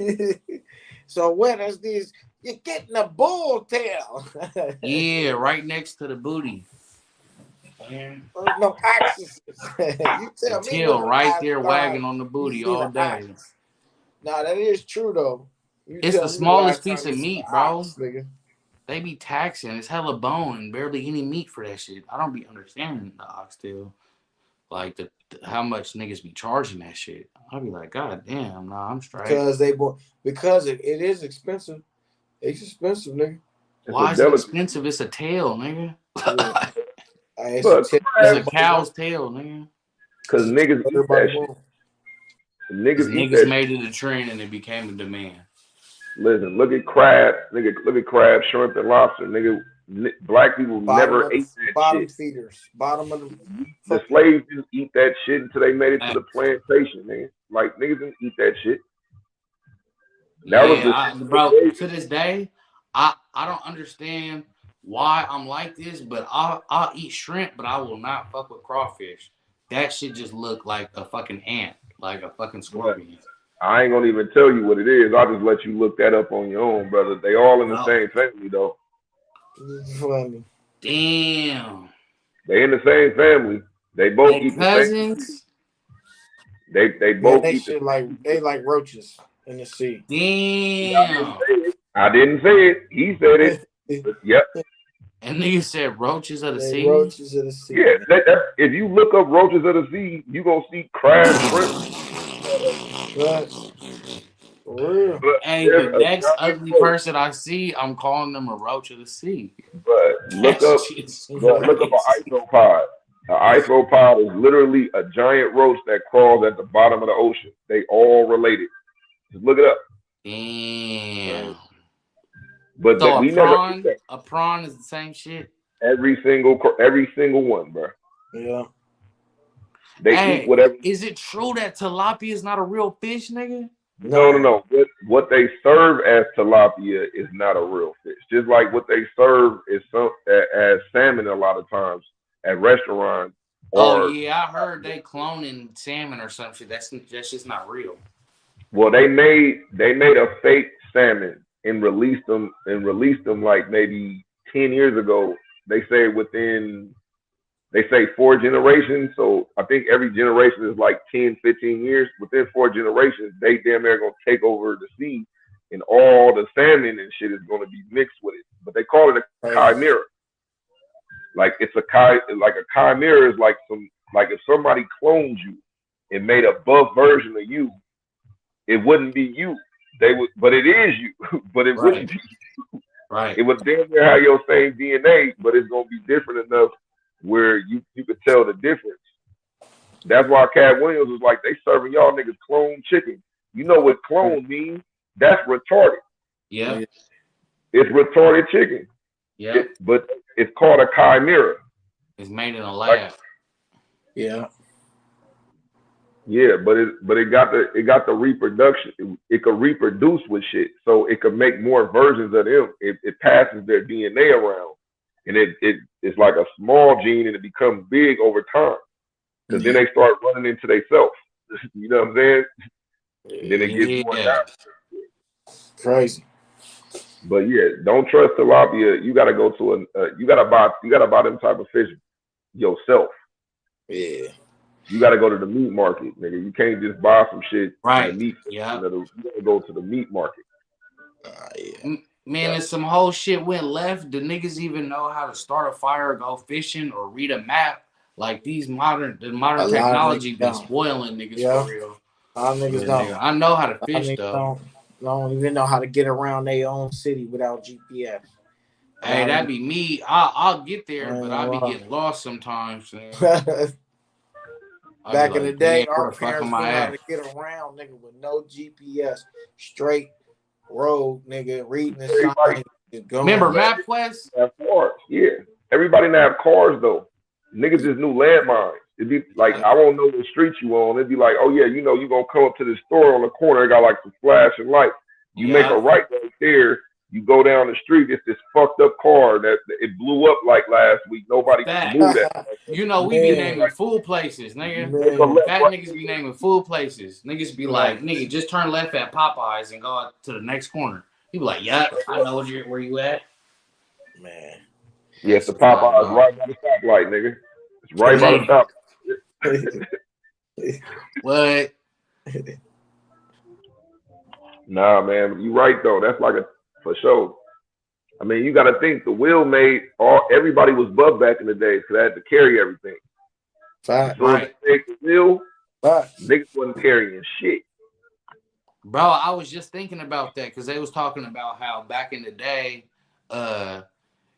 So what is this? You're getting a bull tail. Yeah, right next to the booty. Man. There's no axes. You tell The me tail when right the there last time wagging on the you booty seen all an day. ox. Nah, that is true though. You It's tell the me the last smallest time piece you of seen meat, an bro. ox, nigga. They be taxing. It's hella bone and barely any meat for that shit. I don't be understanding the oxtail. Like the how much niggas be charging that shit. I'll be like, God damn, nah, I'm straight. Because it is expensive. It's expensive, nigga. Why is it expensive? It's a tail, nigga. Yeah. It's a cow's tail, nigga. Because niggas eat that shit. Niggas made it a trend and it became a demand. Listen, look at crab, nigga. Look at crab, shrimp, and lobster, nigga. Black people never ate that bottom shit. Feeders. Bottom of the slaves didn't eat that shit until they made it to the plantation, man. Like niggas didn't eat that shit. That was bro. To this day, I don't understand why I'm like this, but I'll eat shrimp, but I will not fuck with crawfish. That shit just look like a fucking ant, like a fucking scorpion. I ain't gonna even tell you what it is. I'll just let you look that up on your own, brother. They all in the same family, though. Funny. Damn. They in the same family. They both eat cousins. The same. They both eat shit they like roaches in the sea. Damn. I didn't say it. He said it. Yep. And nigga said roaches of the sea. Roaches of the sea. Yeah, if you look up roaches of the sea, you gonna see crab, shrimp. For real. Hey, the next ugly person I see, I'm calling them a roach of the sea. But look up an isopod. An isopod is literally a giant roach that crawls at the bottom of the ocean. They all related. Just look it up. Damn. But so we a prawn is the same shit. Every single one, bro. Yeah. They eat Hey, whatever. is it true that tilapia is not a real fish, nigga? No, no, No. no. What they serve as tilapia is not a real fish. Just like what they serve is as salmon a lot of times at restaurants Oh or yeah, I heard they cloning salmon or some shit. That's just not real. well, they made a fake salmon and released them like maybe 10 years ago. They say within they say 4 generations. So I think every generation is like 10, 15 years. Within 4 generations, they damn near gonna take over the sea and all the salmon and shit is gonna be mixed with it. But they call it a Crazy. chimera. Like it's like a chimera is like like if somebody cloned you and made a buff version of you, it wouldn't be you. They would, but it is you. But it Right, wouldn't be. right. It would damn near have your same DNA, but it's gonna be different enough where you could tell the difference. That's why Cat Williams was like, they serving y'all niggas clone chicken. You know what clone means? That's retarded. Yep, Yeah. It's retarded chicken. yep. But it's called a chimera. It's made in a Like lab. Yeah. yeah, but it got the reproduction. It could reproduce with shit, so it could make more versions of them. It passes their DNA around, and it's like a small gene, and it becomes big over time. Because then Yeah. they start running into themselves. You know what I'm saying? And then it gets more Yeah. down. Crazy. But yeah, don't trust tilapia. You gotta go to you gotta buy them type of fish yourself. Yeah. You gotta go to the meat market, nigga. You can't just buy some shit in the Right. meat. You Yep. gotta go to the meat market. Yeah. Man, if some whole shit went left, do niggas even know how to start a fire, go fishing, or read a map? Like the A modern lot of technology niggas be don't. spoiling niggas Yeah. for real. A lot of niggas But don't. nigga, I know how to A lot of fish niggas though. don't even know how to get around their own city without GPS. A Hey, lot of that be me. I'll get there, I ain't but gonna I'll be lie. getting lost sometimes. Man. I'll be Back in the like, day, damn, where our the fuck parents am I knew how to at? get around, nigga, with no GPS, straight road, nigga, reading the Everybody, signs, just Remember going. MapQuest? have cars. Yeah. Everybody now have cars though. Niggas just knew landmines. It'd be like Yeah. I won't know what street you on. It'd be like, oh yeah, you gonna come up to the store on the corner. It got like some flashing lights. You make a Yeah. right there. You go down the street. It's this fucked up car that it blew up like last week. Nobody moved Facts. that. You know, we be Man, naming food places, nigga. Take a man, left Fat right niggas be naming food places. Niggas be right, like, nigga, just turn left at Popeyes and go out to the next corner. You be like, yep, I know where you at. man. Yes, That the shit's like, Popeyes dog. right by the stoplight, nigga. It's right by the Mm, stop. what? Nah, man, you right though. That's like a for sure. I mean, you got to think the wheel made all everybody was buff back in the day, so they had to carry everything. As Facts, soon as Right. they made the wheel, facts. niggas wasn't carrying shit. Bro, I was just thinking about that because they was talking about how back in the day, uh,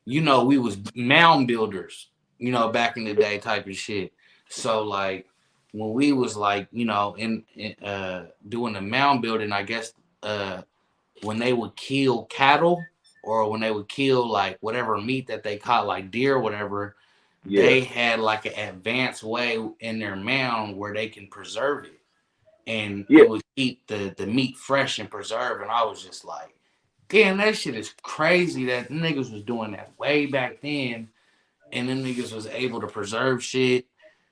we was mound builders, back in the day type of shit. So like when we was like, in doing the mound building, I guess when they would kill cattle or when they would kill like whatever meat that they caught, like deer or whatever, Yeah, they had like an advanced way in their mound where they can preserve it. And yeah, it would keep the meat fresh and preserved. And I was just like, damn, that shit is crazy that niggas was doing that way back then. And them niggas was able to preserve shit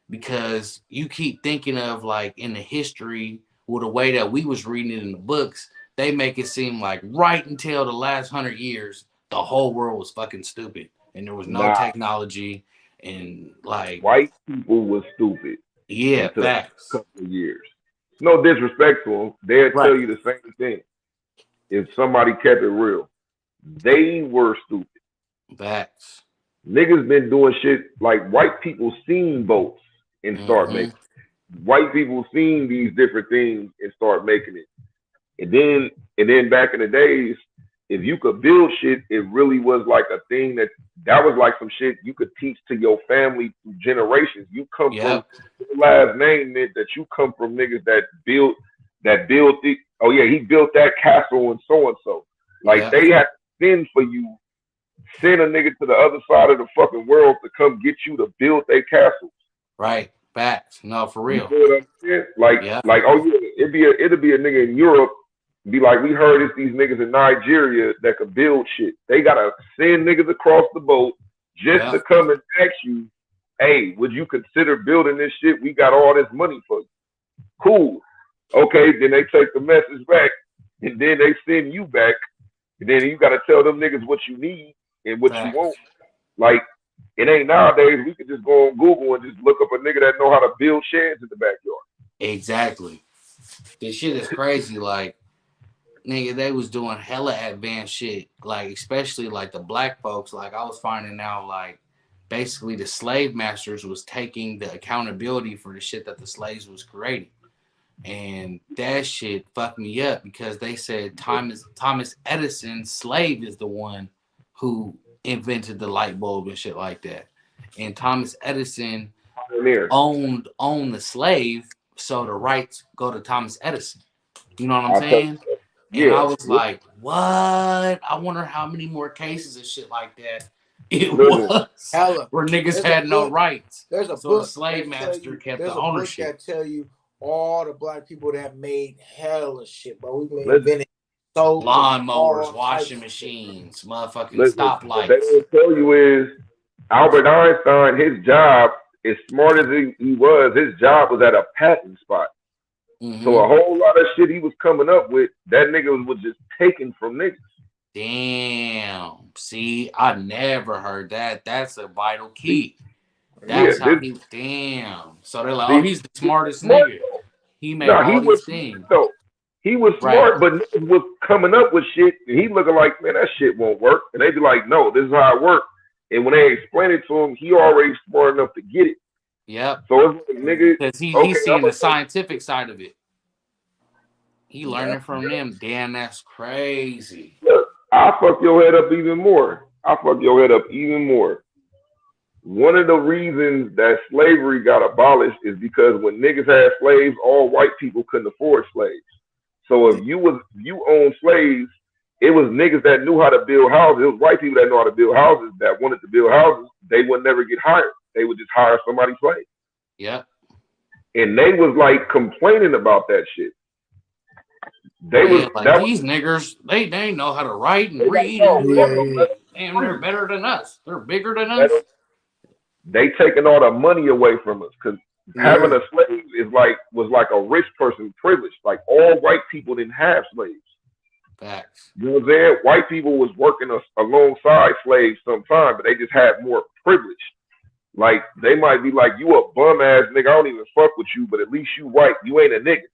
because you keep thinking of like in the history with the way that we was reading it in the books, they make it seem like right until the last 100 years, the whole world was fucking stupid and there was no nah. technology and like, White people was stupid yeah, until the facts. couple of years. No disrespect to them, they'll Right. tell you the same thing. If somebody kept it real, they were stupid. Facts. Niggas been doing shit like white people seen boats and start Mm-hmm. making. White people seen these different things and start making it. And then back in the days, if you could build shit, it really was like a thing that was like some shit you could teach to your family through generations. You come from Yep. your last name meant that you come from niggas that built oh yeah, he built that castle and so. Like Yep. they had to send for you send a nigga to the other side of the fucking world to come get you to build their castles. Right. Facts. No, for You real. feel what I'm saying? Like, Yeah. oh yeah, it'd be a nigga in Europe, be like, we heard it's these niggas in Nigeria that could build shit. They gotta send niggas across the boat just Yeah. to come and ask you, hey, would you consider building this shit? We got all this money for you. Cool. Okay, then they take the message back, and then they send you back, and then you gotta tell them niggas what you need and what you want. Facts. Like, it ain't nowadays. We could just go on Google and just look up a nigga that know how to build sheds in the backyard. Exactly. This shit is crazy. Like, nigga, they was doing hella advanced shit. Like, especially like the black folks. Like, I was finding out, like, basically the slave masters was taking the accountability for the shit that the slaves was creating. And that shit fucked me up because they said Thomas Edison's slave is the one who invented the light bulb and shit like that. And Thomas Edison owned the slave, so the rights go to Thomas Edison. You know what I'm saying? And I was like, what? I wonder how many more cases of shit like that it was Hella. where niggas had no rights. There's a So book. the slave master kept There's the a book ownership. that tell you all the black people that made hella shit, bro. We invented soap, lawnmowers, washing machines, motherfucking stoplights. What they will tell you is Albert Einstein, his job, as smart as he was, his job was at a patent spot. Mm-hmm. So a whole lot of shit he was coming up with, that nigga was just taken from niggas. Damn. See, I never heard that. That's a vital key. That's how he. Damn. So they're like, oh, he's the smartest nigga. He made all these things. So he was smart, but niggas was coming up with shit, and he looking like, man, that shit won't work. And they be like, no, this is how it works. And when they explain it to him, he already smart enough to get it. Yep. So it's like, nigga, because he's seeing the scientific side of it. He learning from them. Damn, that's crazy. Look, I'll fuck your head up even more. One of the reasons that slavery got abolished is because when niggas had slaves, all white people couldn't afford slaves. So if you owned slaves, it was niggas that knew how to build houses. It was white people that knew how to build houses that wanted to build houses. They would never get hired. They would just hire somebody's slave. Yep. And they was like complaining about that shit. They was like these niggers. They know how to write and read. And they're better than us. They're bigger than us. They taking all the money away from us because having a slave was like a rich person's privilege. Like all white people didn't have slaves. Facts. You know what I'm saying? White people was working alongside slaves sometimes, but they just had more privilege. Like they might be like, you a bum ass nigga, I don't even fuck with you, but at least you white, you ain't a nigga.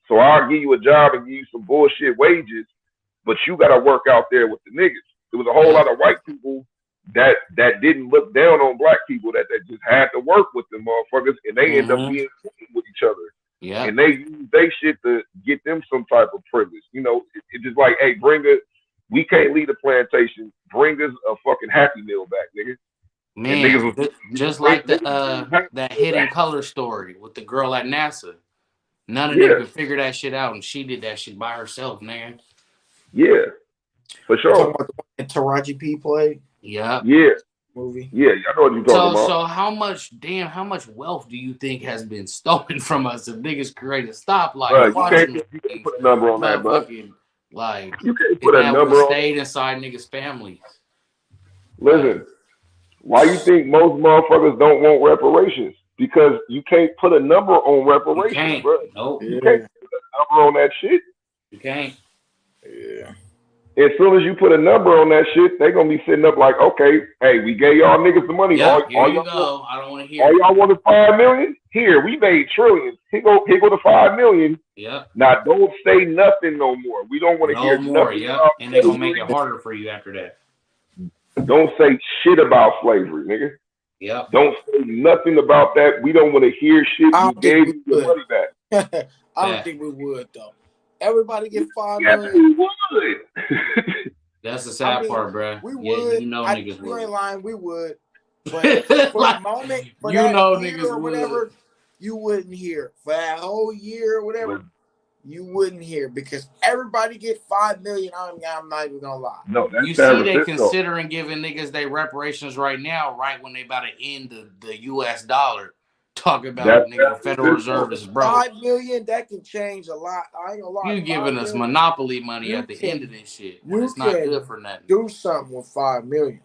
So I'll give you a job and give you some bullshit wages, but you gotta work out there with the niggas. There was a whole lot of white people that didn't look down on black people that just had to work with them motherfuckers, and they end up being with each other. Yeah. And they use they shit to get them some type of privilege. You know, it's just like, hey, we can't leave the plantation. Bring us a fucking Happy Meal back, nigga. Man, just like that Hidden Color story with the girl at NASA. None of them could figure that shit out, and she did that shit by herself, man. Yeah, for sure. Talking about the one that Taraji P played. Yeah. Movie. Yeah, I know what you're talking about. So how much wealth do you think has been stolen from us if niggas create a stoplight? You can't put a number on that, bro. Like you can't put a number on. Stayed inside niggas' families. Listen, why you think most motherfuckers don't want reparations? Because you can't put a number on reparations, bro. Nope. You can't put a number on that shit. You can't. Yeah. As soon as you put a number on that shit, they're gonna be sitting up like, okay, hey, we gave y'all niggas the money. Yep, here you go. I don't want to hear. All y'all want is $5 million? Here, we made trillions. Here go the $5 million. Yep. Now don't say nothing no more. We don't want to hear more. Nothing and they're gonna make it harder for you after that. Don't say shit about slavery, nigga. Yep. Don't say nothing about that. We don't want to hear shit. We gave you your money back. I don't think we would though. Everybody get $5 million. Yes, we would. That's the sad part, bro. We would. You know niggas would. You ain't lying. We would. But for like, a moment, for you that know year niggas or whatever, would. you wouldn't hear. For that whole year or whatever, you wouldn't hear because everybody get 5 million. I'm not even gonna lie. No, that's You San see, they Francisco. considering giving niggas their reparations right now, right when they about to end the U.S. dollar. Talk about That's nigga, the San Federal Francisco. Reserve is broke. 5 million that can change a lot. I ain't gonna lie. You Five giving us million, monopoly money you at the end of can this shit when you it's not can good for nothing, do something with 5 million.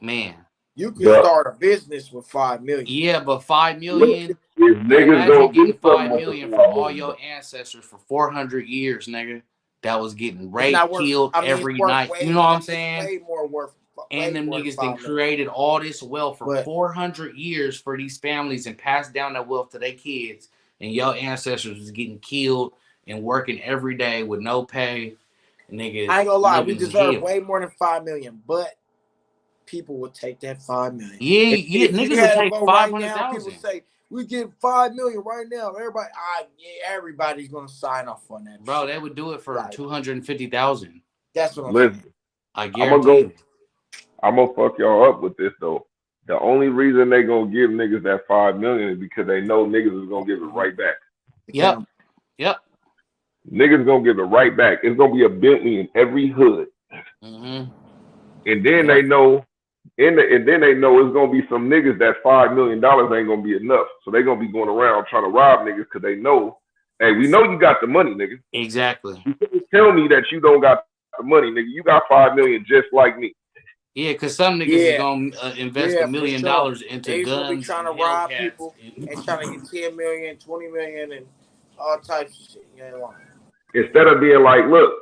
man. You can The start a business with 5 million. Yeah, but 5 million. if niggas Imagine gonna do getting something five with the million from 5 all million. your ancestors for 400 years, nigga. That was getting It's not raped, worth. killed I mean, it's every worth night. You know way. what I I'm mean, it's saying? way more worth. And Way them more than niggas then 5 million. created all this wealth for But 400 years for these families and passed down that wealth to their kids. And your ancestors was getting killed and working every day with no pay. I Niggas ain't gonna lie, we living in deserve hell. way more than 5 million. But people would take that 5 million. Yeah, yeah, If we niggas would had a take vote right now, people 500,000. say we get 5 million right now. Everybody's gonna sign off on that Bro, shit. they would do it for Like 250,000. that's what I'm saying. Listen, I I'm gonna guarantee go. you. I'm gonna fuck y'all up with this though. The only reason they gonna give niggas that 5 million is because they know niggas is gonna give it right back. Yep. Yep. Niggas gonna give it right back. It's gonna be a Bentley in every hood, Mm-hmm. and then Yep. they know, and then they know it's gonna be some niggas that $5 million ain't gonna be enough. So they gonna be going around trying to rob niggas because they know, hey, we know you got the money, nigga. Exactly. You can't tell me that you don't got the money, nigga. You got 5 million just like me. Yeah, because some niggas is Yeah, gonna invest yeah, $1 for million sure. into They just gonna be guns trying and to rob Hellcats. people and trying to get 10 million, 20 million, and all types of shit. You ain't lying. Instead of being like, look,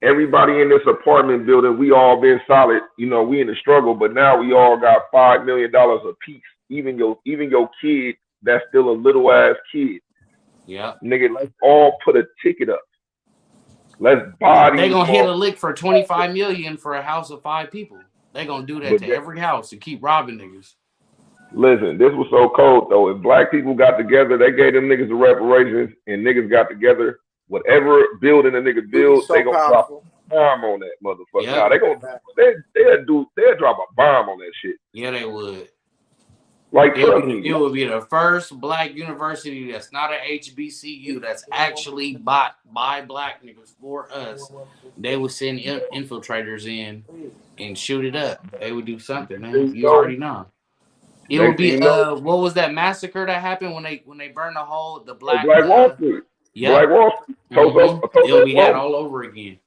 everybody in this apartment building, we all been solid. You know, we in the struggle, but now we all got $5 million a piece. Even your kid that's still a little ass kid. Yeah. Nigga, let's all put a ticket up. Let's buy They these gonna hit a motherfuckers. lick for 25 million for a house of 5 people. They gonna do that But to every house to keep robbing niggas. listen, this was so cold though. If black people got together, they gave them niggas the reparations, and niggas got together. Whatever building a nigga It'd be build, they so gonna drop powerful. a bomb on that motherfucker. Now Yep. they'll drop a bomb on that shit. Yeah, they would. Like It would trust be me. it would be the first black university that's not a HBCU that's actually bought by black niggas for us. They would send infiltrators in and shoot it up. They would do something, man. You already know. It would Next thing be you know, what was that massacre that happened when they burned the whole the oh, black Black Wall Street. yep. Black Wall Street. Mm-hmm. It would be that Oklahoma. all over again.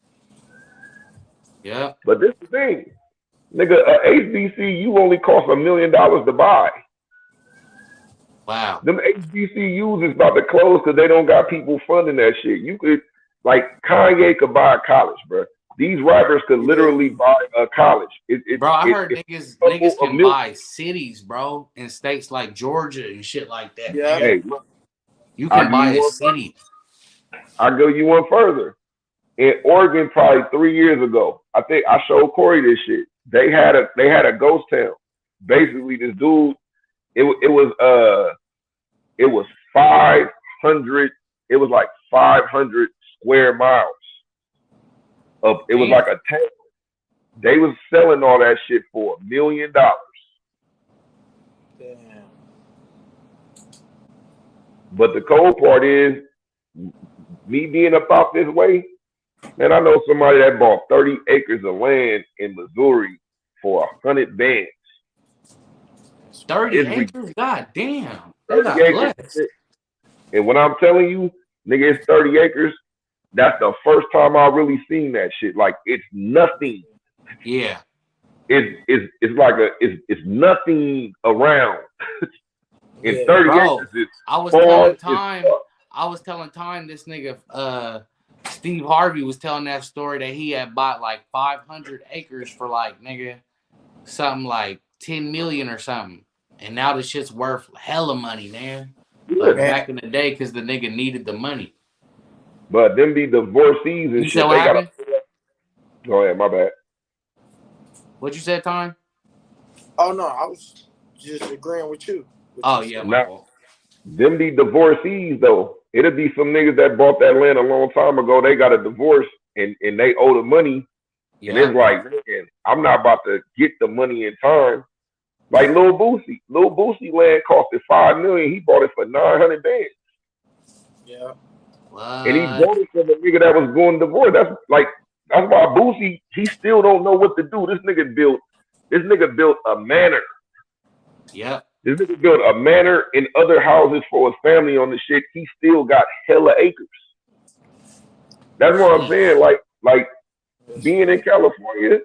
Yep. But this is the thing. Nigga, HBCU only costs $1 million to buy. Wow. Them HBCUs is about to close because they don't got people funding that shit. You could, like, Kanye could buy a college, bro. These rappers could Yeah. literally buy a college. Bro, I heard It's a niggas couple of can million. buy cities, bro, in states like Georgia and shit like that, Yeah. nigga. Hey, look, You I'll can give you buy a one city. I'll go you one further. In Oregon, probably 3 years ago, I think I showed Corey this shit. They had a ghost town. Basically, this dude, it was 500. It was like 500 square miles of. It was Damn. like a town. They was selling all that shit for $1 million. Damn. But the cold part is, me being about this way, man, I know somebody that bought 30 acres of land in Missouri for 100 bands. 30 It's acres? God damn. They 30 got acres. blessed. And when I'm telling you, nigga, it's 30 acres. That's the first time I really seen that shit. Like, it's nothing. Yeah. It's like it's nothing around. And Yeah. 30 Bro, acres is I was far telling as time. fuck. I was telling time this nigga Steve Harvey was telling that story that he had bought like 500 acres for like nigga something like 10 million or something. And now the shit's worth hella money, man. Yeah. Like Man. back in the day, because the nigga needed the money. But them be divorcees and You said shit. what They gotta happened? go ahead, my bad. What you said, time? Oh no, I was just agreeing with you. Oh yeah, my Now, fault. them be divorcees though. It'll be some niggas that bought that land a long time ago. They got a divorce and they owe the money. And Yeah. it's like, man, I'm not about to get the money in time. Like Lil Boosie. Lil Boosie land costed $5 million. He bought it for 900 bands. Yeah. And he What? bought it from a nigga that was going divorce. That's why Boosie, he still don't know what to do. This nigga built a manor. Yep. This nigga built a manor and other houses for his family on the shit. He still got hella acres. That's what I'm saying. Sheesh. Like being in California,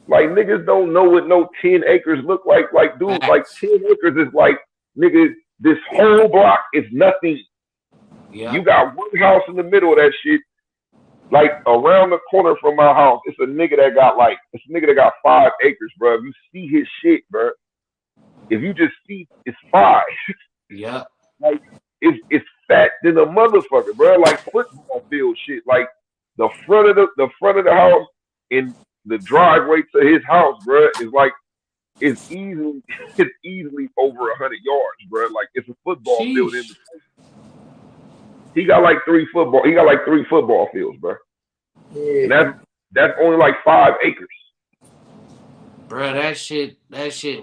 like niggas don't know what no 10 acres look like. Like, dude, like Facts. 10 acres is like, nigga, this whole block is nothing. You Yep. got one house in the middle of that shit. Like around the corner from my house, it's a nigga that got 5 acres, bro. If you see his shit, bro. If you just see, it's 5. Yep. Like it's fat than a motherfucker, bro. Like football field shit. Like the front of the house and the driveway to his house, bro, is like it's easily it's easily over 100 yards, bro. Like it's a football field in Sheesh. between. He got like 3 football fields, bro. And Yeah. that's only like 5 acres. Bro, that shit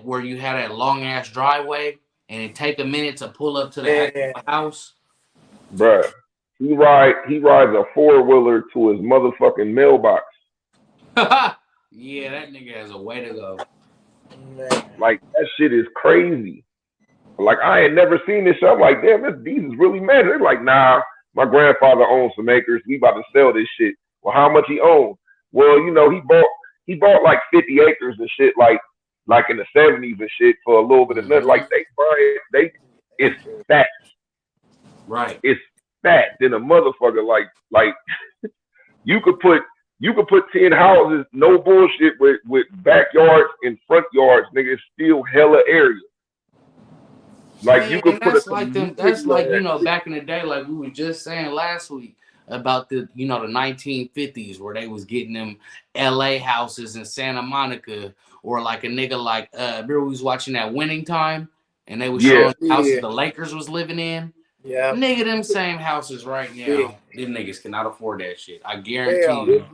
where you had that long ass driveway and it take a minute to pull up to the Man. actual house. Bruh. He rides a 4-wheeler to his motherfucking mailbox. Yeah, that nigga has a way to go. Man. Like that shit is crazy. Like I ain't never seen this shit. I'm like, damn, these is really mad. They're like, nah, my grandfather owns some acres. We about to sell this shit. Well, how much he owned? Well, he bought like 50 acres and shit, like in the 70s and shit for a little bit of nothing. Mm-hmm. Like it's fat. Right. It's fat than a motherfucker. Like you could put 10 houses, no bullshit, with backyards and front yards, nigga. It's still hella area. Like you Man, could put a that's like them. That's community like, on that shit. back in the day, like we were just saying last week about the 1950s where they was getting them LA houses in Santa Monica, or like a nigga like remember we was watching that Winning Time and they was Yeah, showing houses Yeah. the Lakers was living in. Yeah. Nigga, them same houses right Yeah. now, them niggas cannot afford that shit. I guarantee Hell this, you,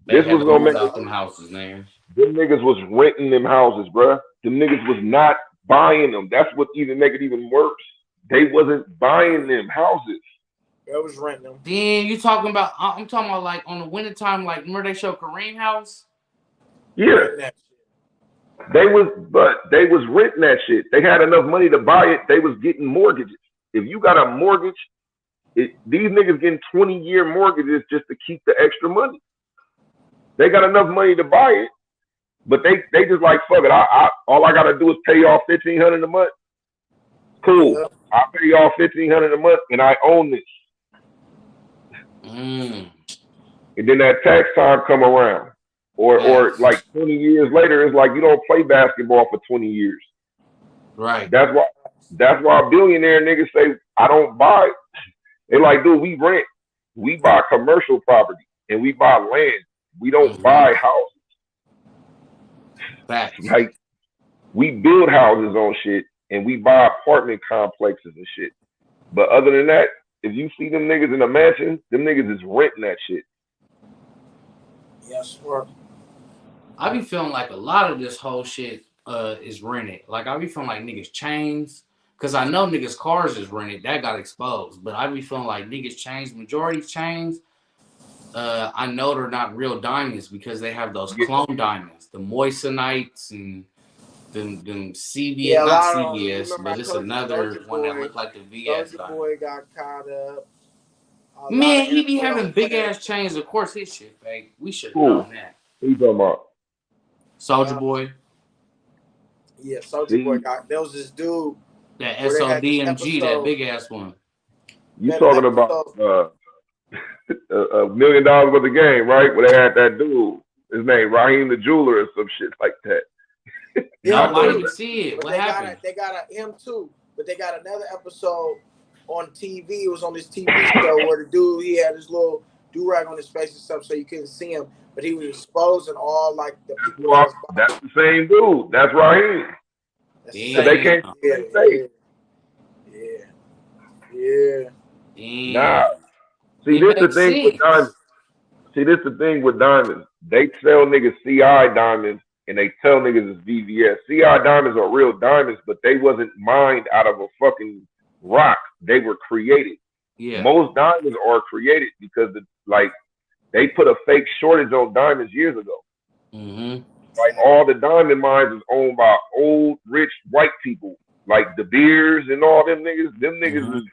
they this had was to gonna move make out them houses, man. them niggas was renting them houses, bruh. Them niggas was not buying them. That's what even make it even worse. They wasn't buying them houses. I was renting them. Then you talking about? I'm talking about like on the winter time, like remember they show Kareem house? Yeah, Renting that shit. they was renting that shit. They had enough money to buy it. They was getting mortgages. If you got a mortgage, these niggas getting 20-year mortgages just to keep the extra money. They got enough money to buy it, but they just like fuck it. All I gotta do is pay y'all $1,500 a month. Cool. Yeah. I pay y'all $1,500 a month, and I own this. Mm. And then that tax time come around, or Facts. like 20 years later, it's like you don't play basketball for 20 years. Right. That's why billionaire niggas say I don't buy. They like, dude, we rent, we buy commercial property, and we buy land. We don't buy houses. Facts. Like we build houses on shit, and we buy apartment complexes and shit. But other than that, if you see them niggas in a mansion, them niggas is renting that shit. Yes, sir. I be feeling like a lot of this whole shit is rented. Like I be feeling like niggas chains, cause I know niggas cars is rented. That got exposed, but I be feeling like niggas chains, majority chains. I know they're not real diamonds because they have those Yeah. clone diamonds, the moissanites and them CVS, Yeah, a not lot of them. CVS, Remember, I but it's told you, another one that looked like the VS Soldier diamond. Boy got caught up. A lot Man, of he be NFL having big players. ass chains. Of course, his shit fake. We should have Cool. known that. Who you talking about? Soldier Boy, Yeah, Soldier Boy got. There was this dude. that Where they had this SODMG, that episode. big ass one. You That talking about episode. $1 million worth of game, right? Where they had that dude, his name Raheem the Jeweler or some shit like that. Yeah, I might too. even see it. But What they happened? got him too. But they got another episode on TV. It was on this TV show where the dude, he had his little do rag on his face and stuff, so you couldn't see him. But he was exposing all like the people that was That's the same dude. That's Raheem. So they can't say. Yeah. Nah. See, It this the makes thing with sense. diamonds. See, this the thing with diamonds. They sell niggas CI diamonds and they tell niggas it's VVS. CI diamonds are real diamonds, but they wasn't mined out of a fucking rock. They were created. Yeah. Most diamonds are created because they put a fake shortage on diamonds years ago. Mm-hmm. Like all the diamond mines is owned by old rich white people, like De Beers and all them niggas. Them niggas Mm-hmm. was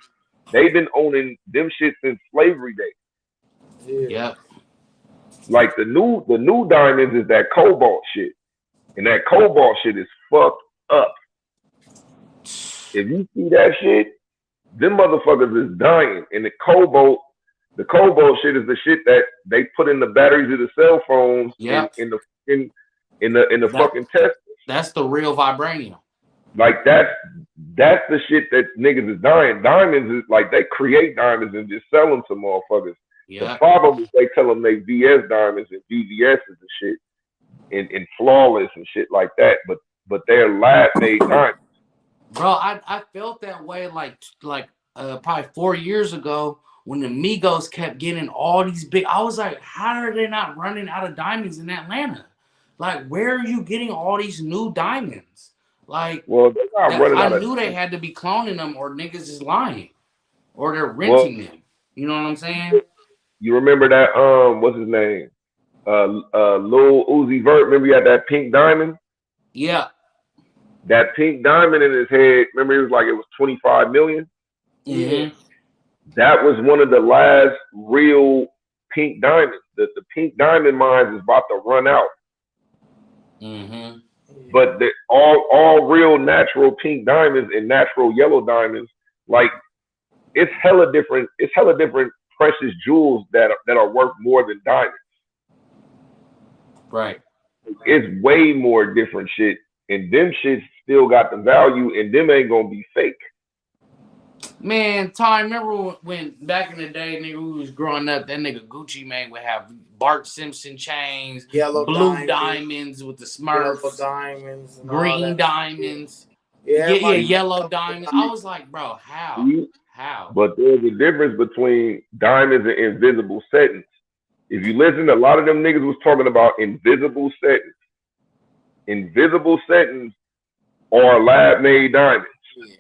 they've been owning them shit since slavery days. Yeah. Yep. Like the new diamonds is that cobalt shit, and that cobalt shit is fucked up. If you see that shit, them motherfuckers is dying. And the cobalt shit is the shit that they put in the batteries of the cell phones Yep. in the That fucking test. that's the real vibranium. Like that's the shit that niggas is dying. Diamonds is like they create diamonds and just sell them to motherfuckers. The Yep. problem is they tell them they VS diamonds and VVS and shit and flawless and shit like that. But they're lab made diamonds. Bro, I felt that way like probably 4 years ago when the Migos kept getting all these big. I was like, how are they not running out of diamonds in Atlanta? Like, where are you getting all these new diamonds? Like Well, they're not that, running I out of knew they diamonds. had to be cloning them or niggas is lying or they're Well, renting them. You know what I'm saying? you remember that what's his name? Lil Uzi Vert. Remember he had that pink diamond? Yeah. That pink diamond in his head. Remember it was 25 million. Mm-hmm. That was one of the last real pink diamonds. The pink diamond mines is about to run out. Mm-hmm. But all real natural pink diamonds and natural yellow diamonds, like it's hella different. It's hella different precious jewels that are worth more than diamonds. Right. It's way more different shit, and them shits still got the value, and them ain't gonna be fake. Man, Ty, remember when back in the day, nigga, we was growing up, that nigga Gucci Mane would have Bart Simpson chains, Yellow blue diamonds, diamonds with the yellow Smurfs, diamonds, and all green that. diamonds. Yeah, Yeah, everybody. yellow diamonds. I was like, bro, how? See? How? But there's a difference between diamonds and invisible settings. If you listen, a lot of them niggas was talking about invisible settings. Invisible settings are lab made diamonds. Yeah.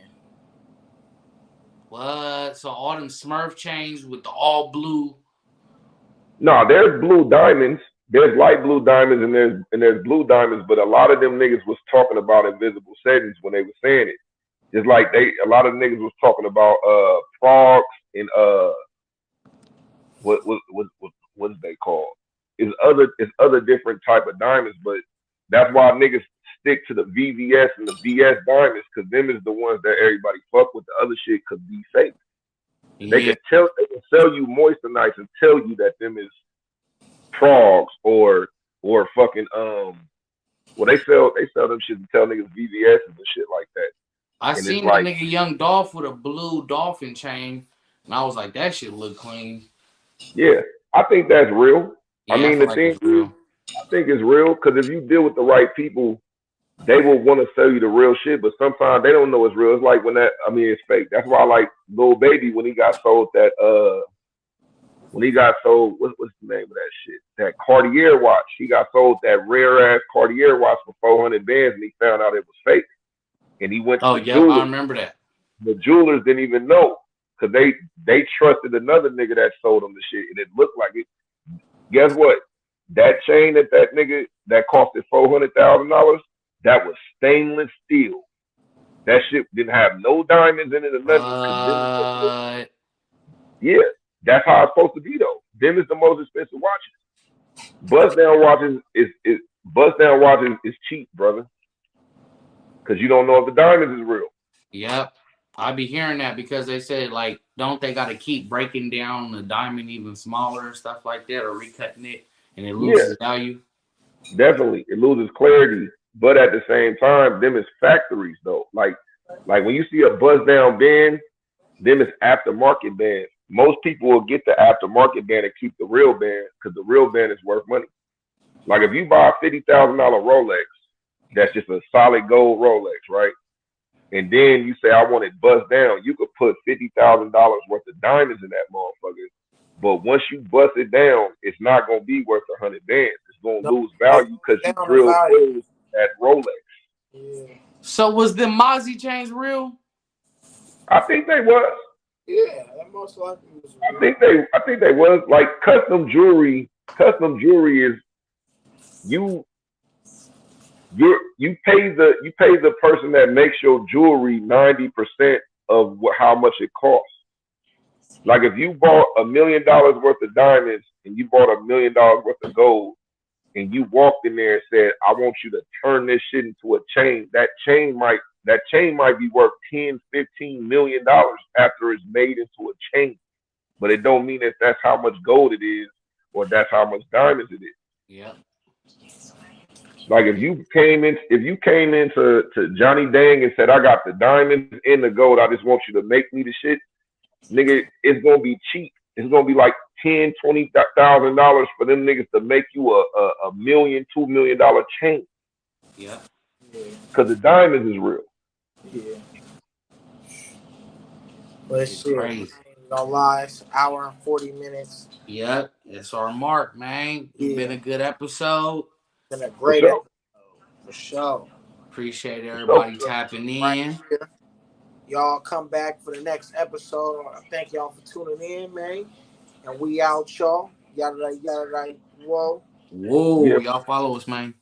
What? So all them Smurf chains with the all blue. No, there's blue diamonds. There's light blue diamonds and there's blue diamonds, but a lot of them niggas was talking about invisible settings when they were saying it. It's like a lot of niggas was talking about frogs and what is they called? It's other different type of diamonds, but that's why niggas stick to the VVS and the VS diamonds because them is the ones that everybody fuck with. The other shit could be fake. They Yeah. can sell you moisturize and tell you that them is frogs or fucking well they sell them shit to tell niggas VVS and shit like that. I And it's seen that like, nigga Young Dolph with a blue dolphin chain, and I was like, that shit look clean. yeah, I think that's real. I Yeah, I mean feel the like thing it's is, real. I think it's real because if you deal with the right people, they will want to sell you the real shit, but sometimes they don't know it's real. It's like it's fake. That's why I like Lil Baby when he got sold what's the name of that shit? That Cartier watch. He got sold that rare ass Cartier watch for 400 bands and he found out it was fake. And he went to Oh, the yep, I jeweler. remember that. The jewelers didn't even know because they trusted another nigga that sold them the shit and it looked like it. Guess what? That chain that nigga that costed $400,000, that was stainless steel. That shit didn't have no diamonds in it or nothing. But Yeah, that's how it's supposed to be though. Them is the most expensive watches. Bust down watches is cheap, brother. Cause you don't know if the diamonds is real. yep, I be hearing that because they said like, don't they got to keep breaking down the diamond even smaller and stuff like that, or recutting it, and it Yeah, loses value. definitely. It loses clarity. But at the same time, them is factories though. Like when you see a bust down band, them is aftermarket bands. Most people will get the aftermarket band and keep the real band because the real band is worth money. Like if you buy a $50,000 Rolex, that's just a solid gold Rolex, right? And then you say I want it bust down, you could put $50,000 worth of diamonds in that motherfucker. But once you bust it down, it's not gonna be worth 100 bands. It's gonna No, lose like value because you down the drilled value. holes at Rolex. Yeah. So was the Mozzie chains real? I think they was. Yeah, that most likely was I real. think they was like custom jewelry. Custom jewelry is you you pay the person that makes your jewelry 90% of how much it costs. Like if you bought $1 million worth of diamonds and you bought $1 million worth of gold and you walked in there and said, I want you to turn this shit into a chain, that chain might be worth 10, $15 million after it's made into a chain. But it don't mean that that's how much gold it is or that's how much diamonds it is. Yeah. Like if you came into to Johnny Dang and said, I got the diamonds and the gold, I just want you to make me the shit, nigga, it's gonna be cheap. It's gonna be like $10,000, $20,000 for them niggas to make you a million, $2 million chain. Yeah. Yeah, Cause the diamonds is real. yeah. But It's shit, crazy. I ain't gonna lie, it's an hour and 40 minutes. Yep. It's our mark, man. It's been Yeah, a good episode. been a For great sure. episode for sure. Appreciate For sure, everybody for sure. tapping Right in. here. Y'all come back for the next episode. I thank y'all for tuning in, man. And we out, y'all. Yada yada yada. Whoa. Whoa. Yeah, Y'all follow us, man.